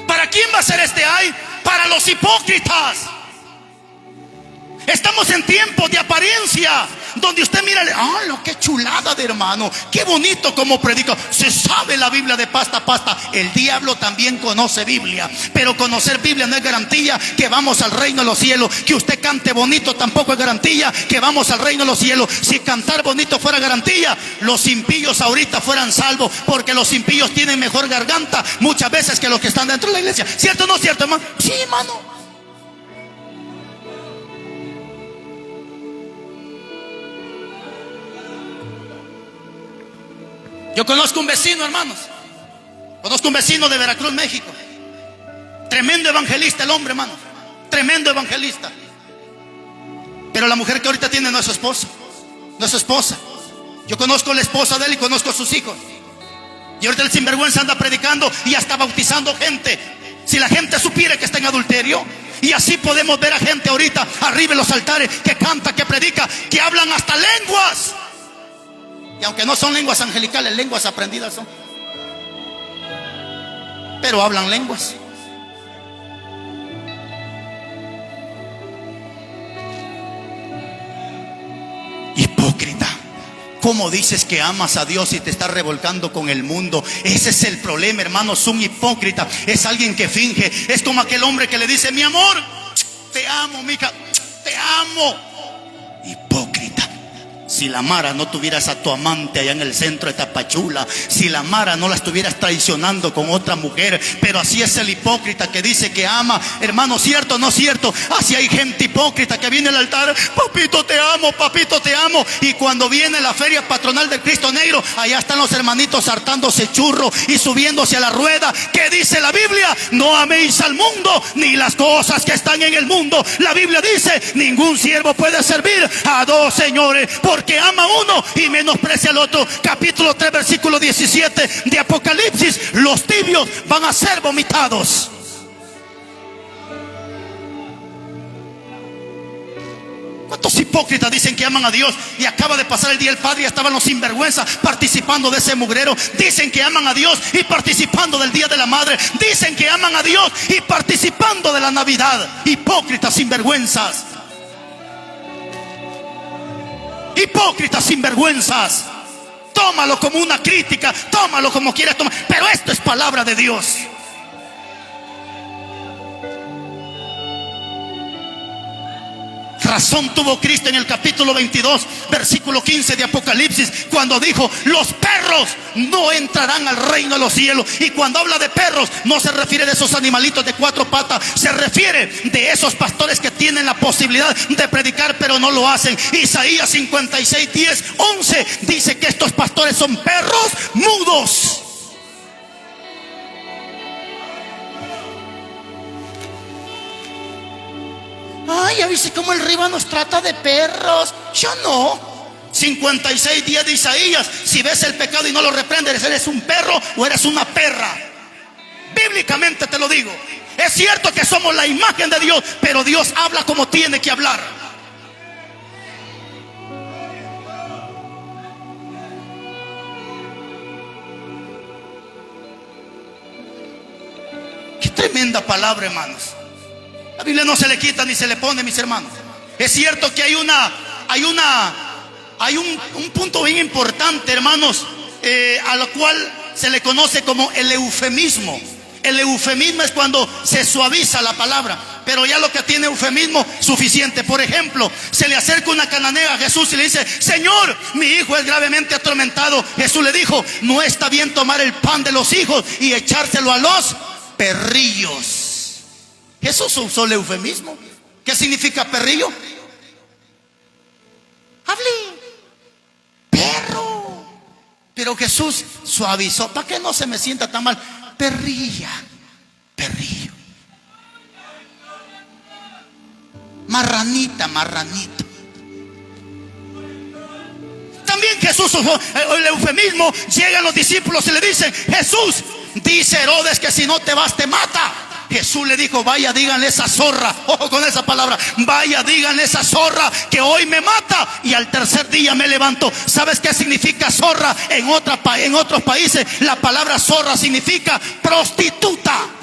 ¿Para quién va a ser este ay? Para los hipócritas. Estamos en tiempos de apariencia, donde usted mira, lo que chulada de hermano, qué bonito como predica, se sabe la Biblia de pasta a pasta. El diablo también conoce Biblia, pero conocer Biblia no es garantía que vamos al reino de los cielos. Que usted cante bonito tampoco es garantía que vamos al reino de los cielos. Si cantar bonito fuera garantía, los impíos ahorita fueran salvos, porque los impíos tienen mejor garganta muchas veces que los que están dentro de la iglesia. ¿Cierto o no cierto, hermano? Sí, hermano. Yo conozco un vecino, hermanos. Conozco un vecino de Veracruz, México. Tremendo evangelista el hombre, hermanos. Tremendo evangelista. Pero la mujer que ahorita tiene no es su esposa. No es su esposa. Yo conozco la esposa de él y conozco a sus hijos. Y ahorita el sinvergüenza anda predicando y hasta bautizando gente. Si la gente supiera que está en adulterio. Y así podemos ver a gente ahorita arriba en los altares, que canta, que predica, que hablan hasta lenguas. Y aunque no son lenguas angelicales, lenguas aprendidas son. Pero hablan lenguas. Hipócrita. ¿Cómo dices que amas a Dios y te estás revolcando con el mundo? Ese es el problema, hermanos. Un hipócrita es alguien que finge. Es como aquel hombre que le dice: mi amor, te amo, mija, te amo. Hipócrita. Si la Mara no tuvieras a tu amante allá en el centro de Tapachula, si la Mara no la estuvieras traicionando con otra mujer, pero así es el hipócrita que dice que ama. Hermano, ¿cierto o no cierto? Así hay gente hipócrita que viene al altar: papito te amo, papito te amo. Y cuando viene la feria patronal del Cristo Negro, allá están los hermanitos hartándose churro y subiéndose a la rueda. ¿Qué dice la Biblia? No améis al mundo ni las cosas que están en el mundo. La Biblia dice: ningún siervo puede servir a dos señores, porque ama a uno y menosprecia al otro. Capítulo 3, versículo 17 de Apocalipsis: los tibios van a ser vomitados. ¿Cuántos hipócritas dicen que aman a Dios y acaba de pasar el día del Padre y estaban los sinvergüenzas participando de ese mugrero? Dicen que aman a Dios y participando del Día de la Madre. Dicen que aman a Dios y participando de la Navidad. Hipócritas, sinvergüenzas. Hipócritas, sinvergüenzas. Tómalo como una crítica, tómalo como quieras tomar, pero esto es palabra de Dios. Razón tuvo Cristo en el capítulo 22, versículo 15 de Apocalipsis, cuando dijo: los perros no entrarán al reino de los cielos. Y cuando habla de perros, no se refiere de esos animalitos de cuatro patas, se refiere de esos pastores que tienen la posibilidad de predicar pero no lo hacen. Isaías 56, 10, 11 dice que estos pastores son perros mudos. Ay, ya viste cómo el Riva nos trata de perros. Yo no. 56, 10 de Isaías: si ves el pecado y no lo reprendes, ¿eres un perro o eres una perra? Bíblicamente te lo digo. Es cierto que somos la imagen de Dios, pero Dios habla como tiene que hablar. tremenda palabra, hermanos. La Biblia no se le quita ni se le pone, mis hermanos. Es cierto que hay un punto bien importante, hermanos, a lo cual se le conoce como el eufemismo. El eufemismo es cuando se suaviza la palabra, pero ya lo que tiene eufemismo suficiente. Por ejemplo, se le acerca una cananea a Jesús y le dice: Señor, mi hijo es gravemente atormentado. Jesús le dijo: no está bien tomar el pan de los hijos y echárselo a los perrillos. Jesús usó el eufemismo. ¿Qué significa perrillo? Hable, perro. Pero Jesús suavizó, para que no se me sienta tan mal. Perrilla, perrillo. Marranita, marranito. También Jesús usó el eufemismo. Llegan los discípulos y le dicen: Jesús, dice Herodes que si no te vas te mata. Jesús le dijo: vaya, díganle a esa zorra, ojo con esa palabra, vaya, díganle a esa zorra que hoy me mata y al tercer día me levanto. ¿Sabes qué significa zorra? En otros países la palabra zorra significa prostituta.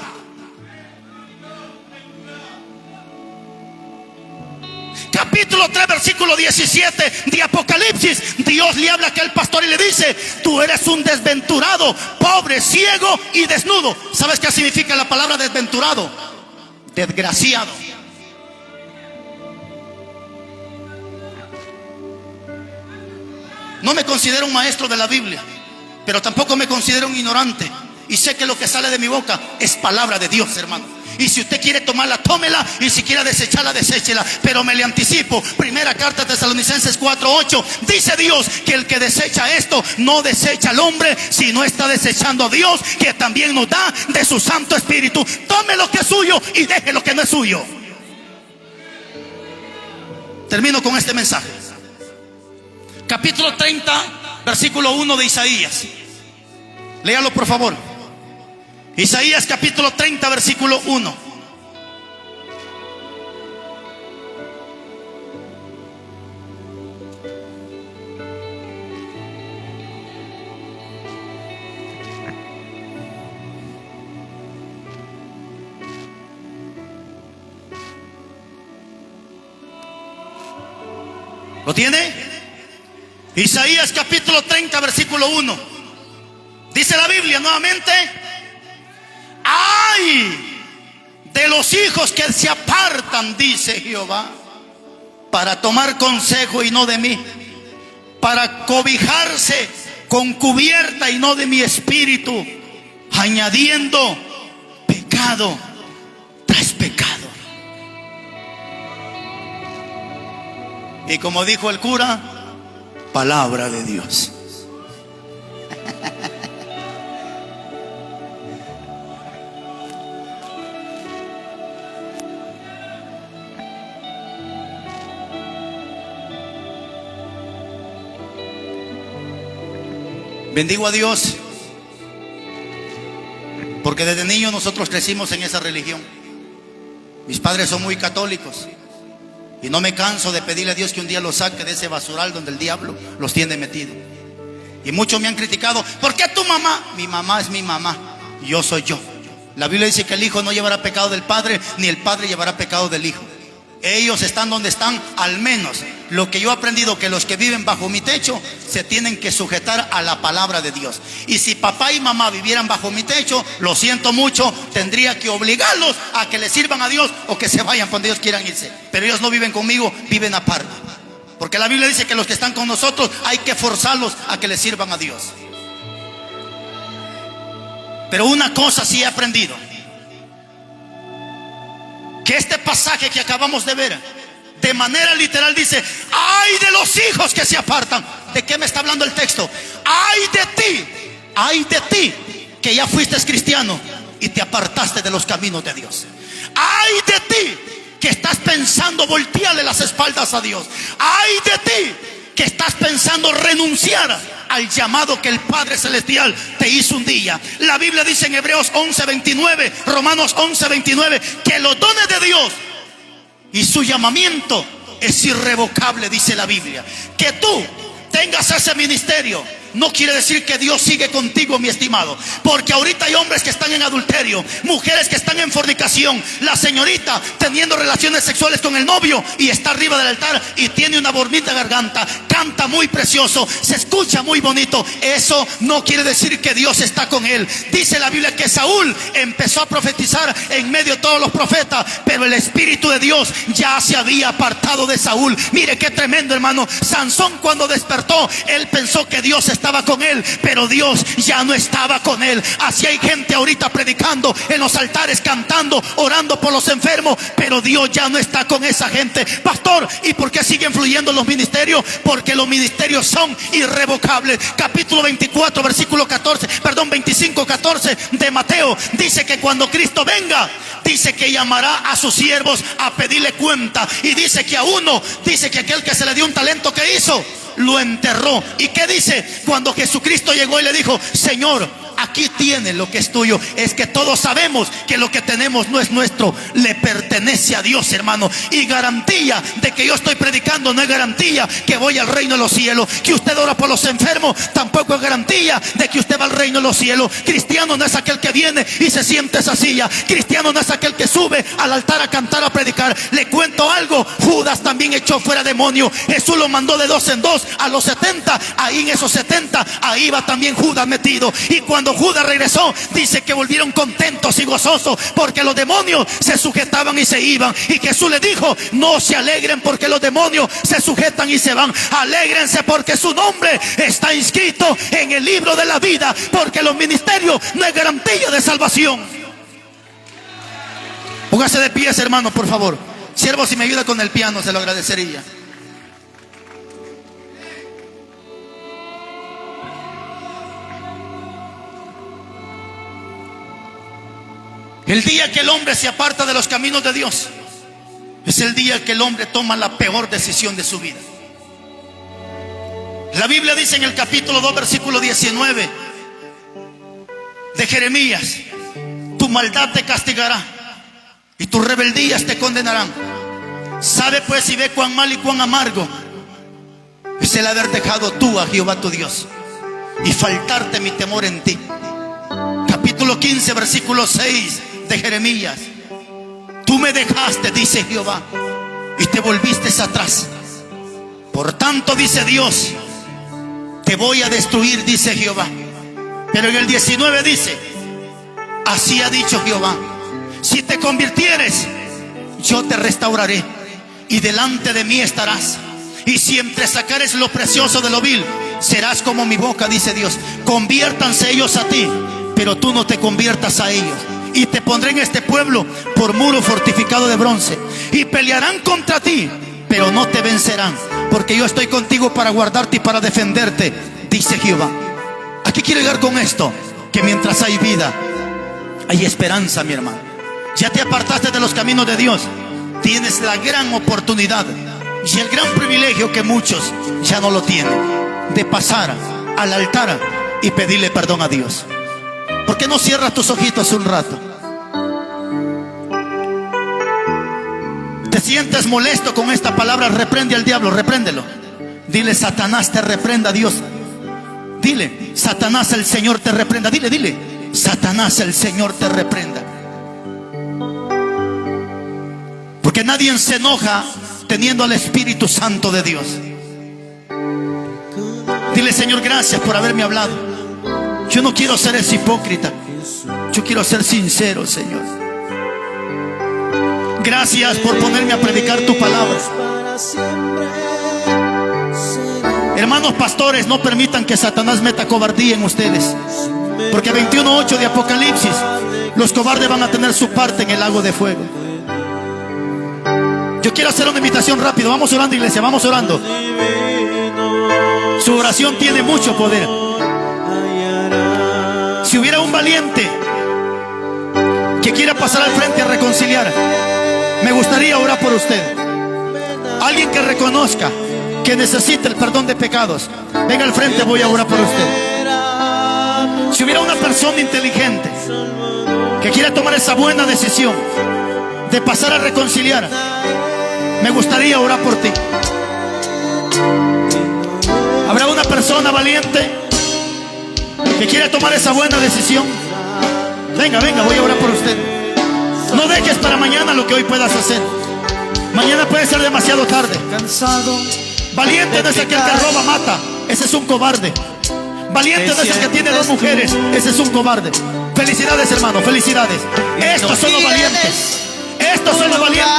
Capítulo 3, versículo 17 de Apocalipsis. Dios le habla a aquel pastor y le dice: tú eres un desventurado, pobre, ciego y desnudo. ¿Sabes qué significa la palabra desventurado? Desgraciado. No me considero un maestro de la Biblia, pero tampoco me considero un ignorante. Y sé que lo que sale de mi boca es palabra de Dios, hermano. Y si usted quiere tomarla, tómela. Y si quiere desecharla, deséchela. Pero me le anticipo. Primera carta a Tesalonicenses 4:8. Dice Dios que el que desecha esto no desecha al hombre, sino está desechando a Dios, que también nos da de su Santo Espíritu. Tome lo que es suyo y deje lo que no es suyo. Termino con este mensaje. Capítulo 30, versículo 1 de Isaías. Léalo, por favor. Isaías capítulo 30, versículo 1. ¿Lo tiene? Isaías capítulo 30, versículo 1. Dice la Biblia nuevamente: ¡ay de los hijos que se apartan, dice Jehová, para tomar consejo y no de mí, para cobijarse con cubierta y no de mi espíritu, añadiendo pecado tras pecado! Y como dijo el cura, palabra de Dios. Bendigo a Dios, porque desde niños nosotros crecimos en esa religión. Mis padres son muy católicos y no me canso de pedirle a Dios que un día los saque de ese basural donde el diablo los tiene metidos. Y muchos me han criticado: ¿por qué tu mamá? Mi mamá es mi mamá, yo soy yo. La Biblia dice que el hijo no llevará pecado del padre, ni el padre llevará pecado del hijo. Ellos están donde están. Al menos lo que yo he aprendido, que los que viven bajo mi techo se tienen que sujetar a la palabra de Dios. Y si papá y mamá vivieran bajo mi techo, lo siento mucho, tendría que obligarlos a que le sirvan a Dios o que se vayan cuando ellos quieran irse. Pero ellos no viven conmigo, viven aparte. Porque la Biblia dice que los que están con nosotros hay que forzarlos a que le sirvan a Dios. Pero una cosa sí he aprendido: que este pasaje que acabamos de ver, de manera literal dice: ¡ay de los hijos que se apartan! ¿De qué me está hablando el texto? ¡Ay de ti que ya fuiste cristiano y te apartaste de los caminos de Dios! ¡Ay de ti que estás pensando voltearle las espaldas a Dios! ¡Ay de ti que estás pensando renunciar al llamado que el Padre Celestial te hizo un día! La Biblia dice en Hebreos 11:29, Romanos 11:29, que los dones de Dios y su llamamiento es irrevocable, dice la Biblia. Que tú tengas ese ministerio, no quiere decir que Dios sigue contigo, mi estimado. Porque ahorita hay hombres que están en adulterio, mujeres que están en fornicación, la señorita teniendo relaciones sexuales con el novio y está arriba del altar y tiene una bonita garganta, canta muy precioso, se escucha muy bonito. Eso no quiere decir que Dios está con él. Dice la Biblia que Saúl empezó a profetizar en medio de todos los profetas, pero el Espíritu de Dios ya se había apartado de Saúl. Mire qué tremendo, hermano. Sansón, cuando despertó, él pensó que Dios estaba con él, pero Dios ya no estaba con él. Así hay gente ahorita predicando en los altares, cantando, orando por los enfermos, pero Dios ya no está con esa gente. Pastor, ¿y por qué siguen fluyendo los ministerios? Porque los ministerios son irrevocables. Capítulo 24, versículo 25, 14 de Mateo dice que cuando Cristo venga, dice que llamará a sus siervos a pedirle cuenta, y dice que a uno, dice que aquel que se le dio un talento, que hizo, lo enterró. ¿Y qué dice? Cuando Jesucristo llegó y le dijo: Señor, aquí tiene lo que es tuyo. Es que todos sabemos que lo que tenemos no es nuestro, le pertenece a Dios, hermano. Y garantía de que yo estoy predicando no es garantía que voy al reino de los cielos. Que usted ora por los enfermos tampoco es garantía de que usted va al reino de los cielos. Cristiano no es aquel que viene y se siente esa silla. Cristiano no es aquel que sube al altar a cantar, a predicar. Le cuento algo: Judas también echó fuera demonios. Jesús lo mandó de 2 en 2 a los 70. Ahí en esos 70, ahí va también Judas metido. Y cuando Judas regresó, dice que volvieron contentos y gozosos, porque los demonios se sujetaban y se iban. Y Jesús les dijo: no se alegren porque los demonios se sujetan y se van. Alégrense porque su nombre está inscrito en el libro de la vida. Porque los ministerios no es garantía de salvación. Póngase de pies, hermano, por favor. Siervo, si me ayuda con el piano, se lo agradecería. El día que el hombre se aparta de los caminos de Dios es el día que el hombre toma la peor decisión de su vida. La Biblia dice en el capítulo 2, versículo 19 de Jeremías: tu maldad te castigará y tus rebeldías te condenarán. Sabe pues y ve cuán mal y cuán amargo es el haber dejado tú a Jehová tu Dios y faltarte mi temor en ti. Capítulo 15, versículo 6 de Jeremías: tú me dejaste, dice Jehová, y te volviste atrás. Por tanto, dice Dios, te voy a destruir, dice Jehová. Pero en el 19 dice: así ha dicho Jehová, si te convirtieres, yo te restauraré y delante de mí estarás. Y si entresacares lo precioso de lo vil, serás como mi boca, dice Dios. Conviértanse ellos a ti, pero tú no te conviertas a ellos. Y te pondré en este pueblo por muro fortificado de bronce. Y pelearán contra ti, pero no te vencerán, porque yo estoy contigo para guardarte y para defenderte, dice Jehová. ¿A qué quiero llegar con esto? Que mientras hay vida, hay esperanza, mi hermano. Ya te apartaste de los caminos de Dios. Tienes la gran oportunidad y el gran privilegio que muchos ya no lo tienen, de pasar al altar y pedirle perdón a Dios. ¿Por qué no cierras tus ojitos un rato? ¿Te sientes molesto con esta palabra? Reprende al diablo, repréndelo. Dile: Satanás te reprenda, Dios. Dile: Satanás, el Señor te reprenda. Dile: Satanás, el Señor te reprenda. Porque nadie se enoja teniendo al Espíritu Santo de Dios. Dile: Señor, gracias por haberme hablado. Yo no quiero ser ese hipócrita, yo quiero ser sincero, Señor. Gracias por ponerme a predicar tu palabra. Hermanos pastores, no permitan que Satanás meta cobardía en ustedes, porque 21:8 de Apocalipsis: los cobardes van a tener su parte en el lago de fuego. Yo quiero hacer una invitación rápido. Vamos orando, iglesia, vamos orando. Su oración tiene mucho poder. Si hubiera un valiente que quiera pasar al frente a reconciliar, me gustaría orar por usted. Alguien que reconozca que necesita el perdón de pecados, venga al frente, voy a orar por usted. Si hubiera una persona inteligente que quiera tomar esa buena decisión de pasar a reconciliar, me gustaría orar por ti. Habrá una persona valiente que quiere tomar esa buena decisión, venga, venga, voy a orar por usted. No dejes para mañana lo que hoy puedas hacer. Mañana puede ser demasiado tarde. Valiente no es el que roba, mata. Ese es un cobarde. Valiente no es el que tiene 2 mujeres. Ese es un cobarde. Felicidades, hermano, felicidades. Estos son los valientes. Estos son los valientes.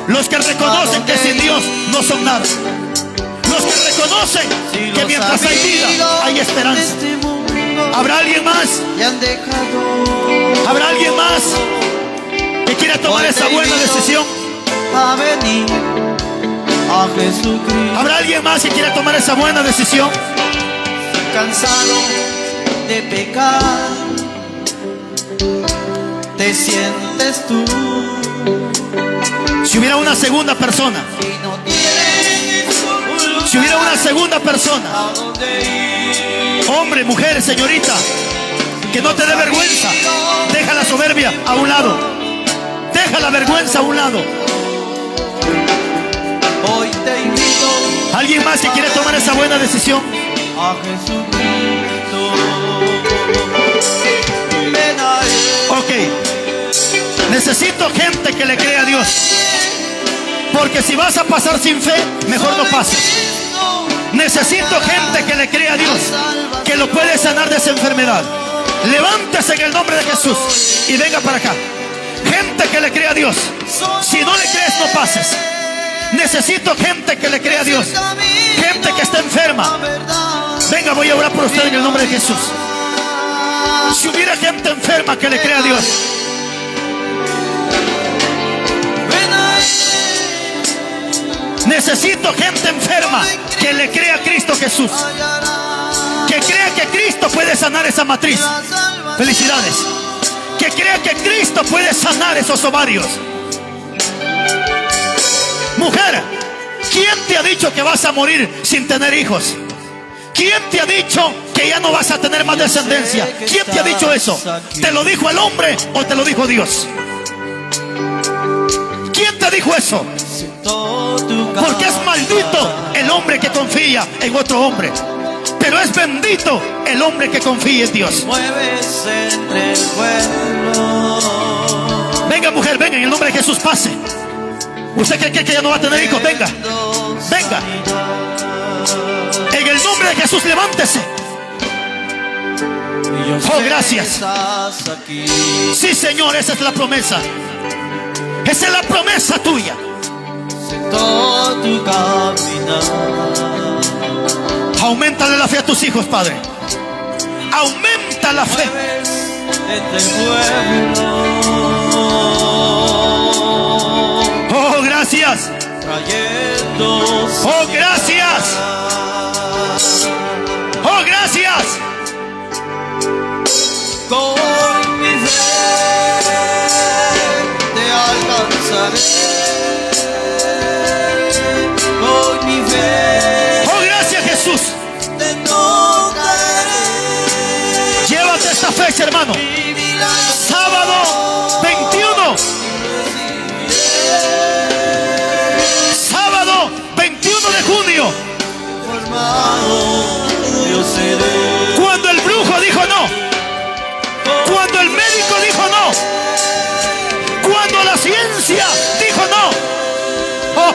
Los que reconocen que sin Dios no son nada. Los que reconocen que mientras hay vida hay esperanza. ¿Habrá alguien más? ¿Habrá alguien más que quiera tomar esa buena decisión? ¿Habrá alguien más que quiera tomar esa buena decisión? Cansado de pecar, te sientes tú. Si hubiera una segunda persona, si hubiera una segunda persona, hombre, mujer, señorita, que no te dé vergüenza, deja la soberbia a un lado, deja la vergüenza a un lado. Hoy te invito. ¿Alguien más que quiere tomar esa buena decisión? A Jesucristo. Ven a Él. Ok, necesito gente que le crea a Dios, porque si vas a pasar sin fe, mejor no pases. Necesito gente que le crea a Dios, que lo puede sanar de esa enfermedad. Levántese en el nombre de Jesús y venga para acá. Gente que le crea a Dios. Si no le crees, no pases. Necesito gente que le crea a Dios, gente que está enferma. Venga, voy a orar por usted en el nombre de Jesús. Si hubiera gente enferma que le crea a Dios, necesito gente enferma que le crea a Cristo Jesús, que crea que Cristo puede sanar esa matriz. Felicidades. Que crea que Cristo puede sanar esos ovarios. Mujer, ¿quién te ha dicho que vas a morir sin tener hijos? ¿Quién te ha dicho que ya no vas a tener más descendencia? ¿Quién te ha dicho eso? ¿Te lo dijo el hombre o te lo dijo Dios? ¿Quién te dijo eso? Porque es maldito el hombre que confía en otro hombre, pero es bendito el hombre que confía en Dios. Venga, mujer, venga, en el nombre de Jesús, pase. ¿Usted cree que ya no va a tener hijos? Venga, venga. En el nombre de Jesús, levántese. Oh, gracias. Sí, Señor, esa es la promesa. Esa es la promesa tuya. Auméntale la fe a tus hijos, Padre. Aumenta la fe. Oh, gracias. Oh, gracias. Oh, gracias. Con mi fe te alcanzaré. Con mi fe. Oh, gracias, Jesús. Te tocaré. Llévate esta fecha, hermano. Sábado 21. Sábado 21 de junio. Cuando el brujo dijo no. Cuando el médico dijo no. Cuando la ciencia dijo no. Oh.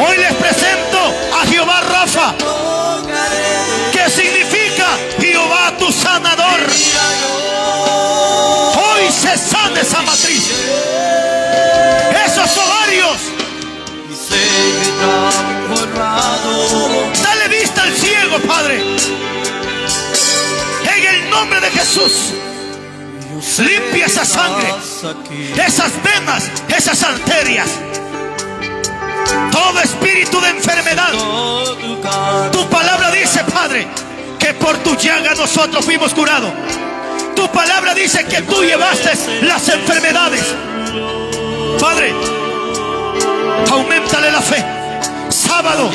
Hoy les presento a Jehová Rafa, que significa Jehová tu sanador. Hoy se sana esa matriz, esos ovarios. Dale vista al ciego, Padre. En el nombre de Jesús, limpia esa sangre, esas venas, esas arterias. Todo espíritu de enfermedad. Tu palabra dice, Padre, que por tu llaga nosotros fuimos curados. Tu palabra dice que tú llevaste las enfermedades. Padre, auméntale la fe. Sábado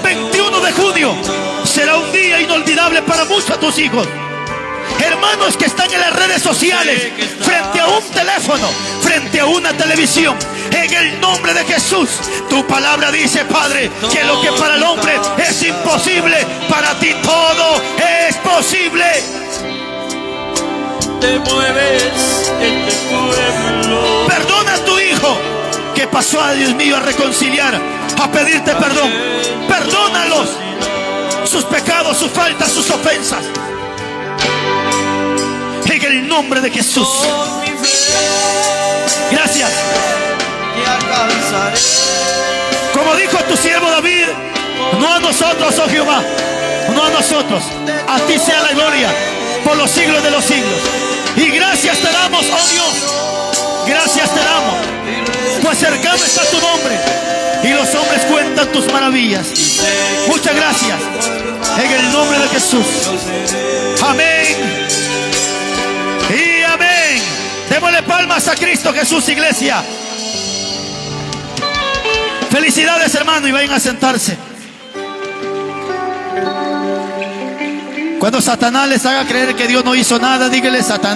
21 de junio será un día inolvidable para muchos de tus hijos. Hermanos que están en las redes sociales, frente a un teléfono, frente a una televisión, En el nombre de Jesús. Tu palabra dice, Padre, que lo que para el hombre es imposible, para ti todo es posible. Te mueves en este pueblo. Perdona a tu hijo que pasó, a Dios mío, a reconciliar, a pedirte perdón. Perdónalos, sus pecados, sus faltas, sus ofensas. En el nombre de Jesús. Con mi fe Gracias. te alcanzaré. Como dijo tu siervo David, no a nosotros, oh Jehová, no a nosotros, a ti sea la gloria por los siglos de los siglos. Y gracias te damos, oh Dios, gracias te damos, pues cercano está tu nombre y los hombres cuentan tus maravillas. Muchas gracias, en el nombre de Jesús. Amén y amén. Démosle palmas a Cristo Jesús, iglesia. Felicidades, hermano, y vayan a sentarse. Cuando Satanás les haga creer que Dios no hizo nada, dígale: Satanás,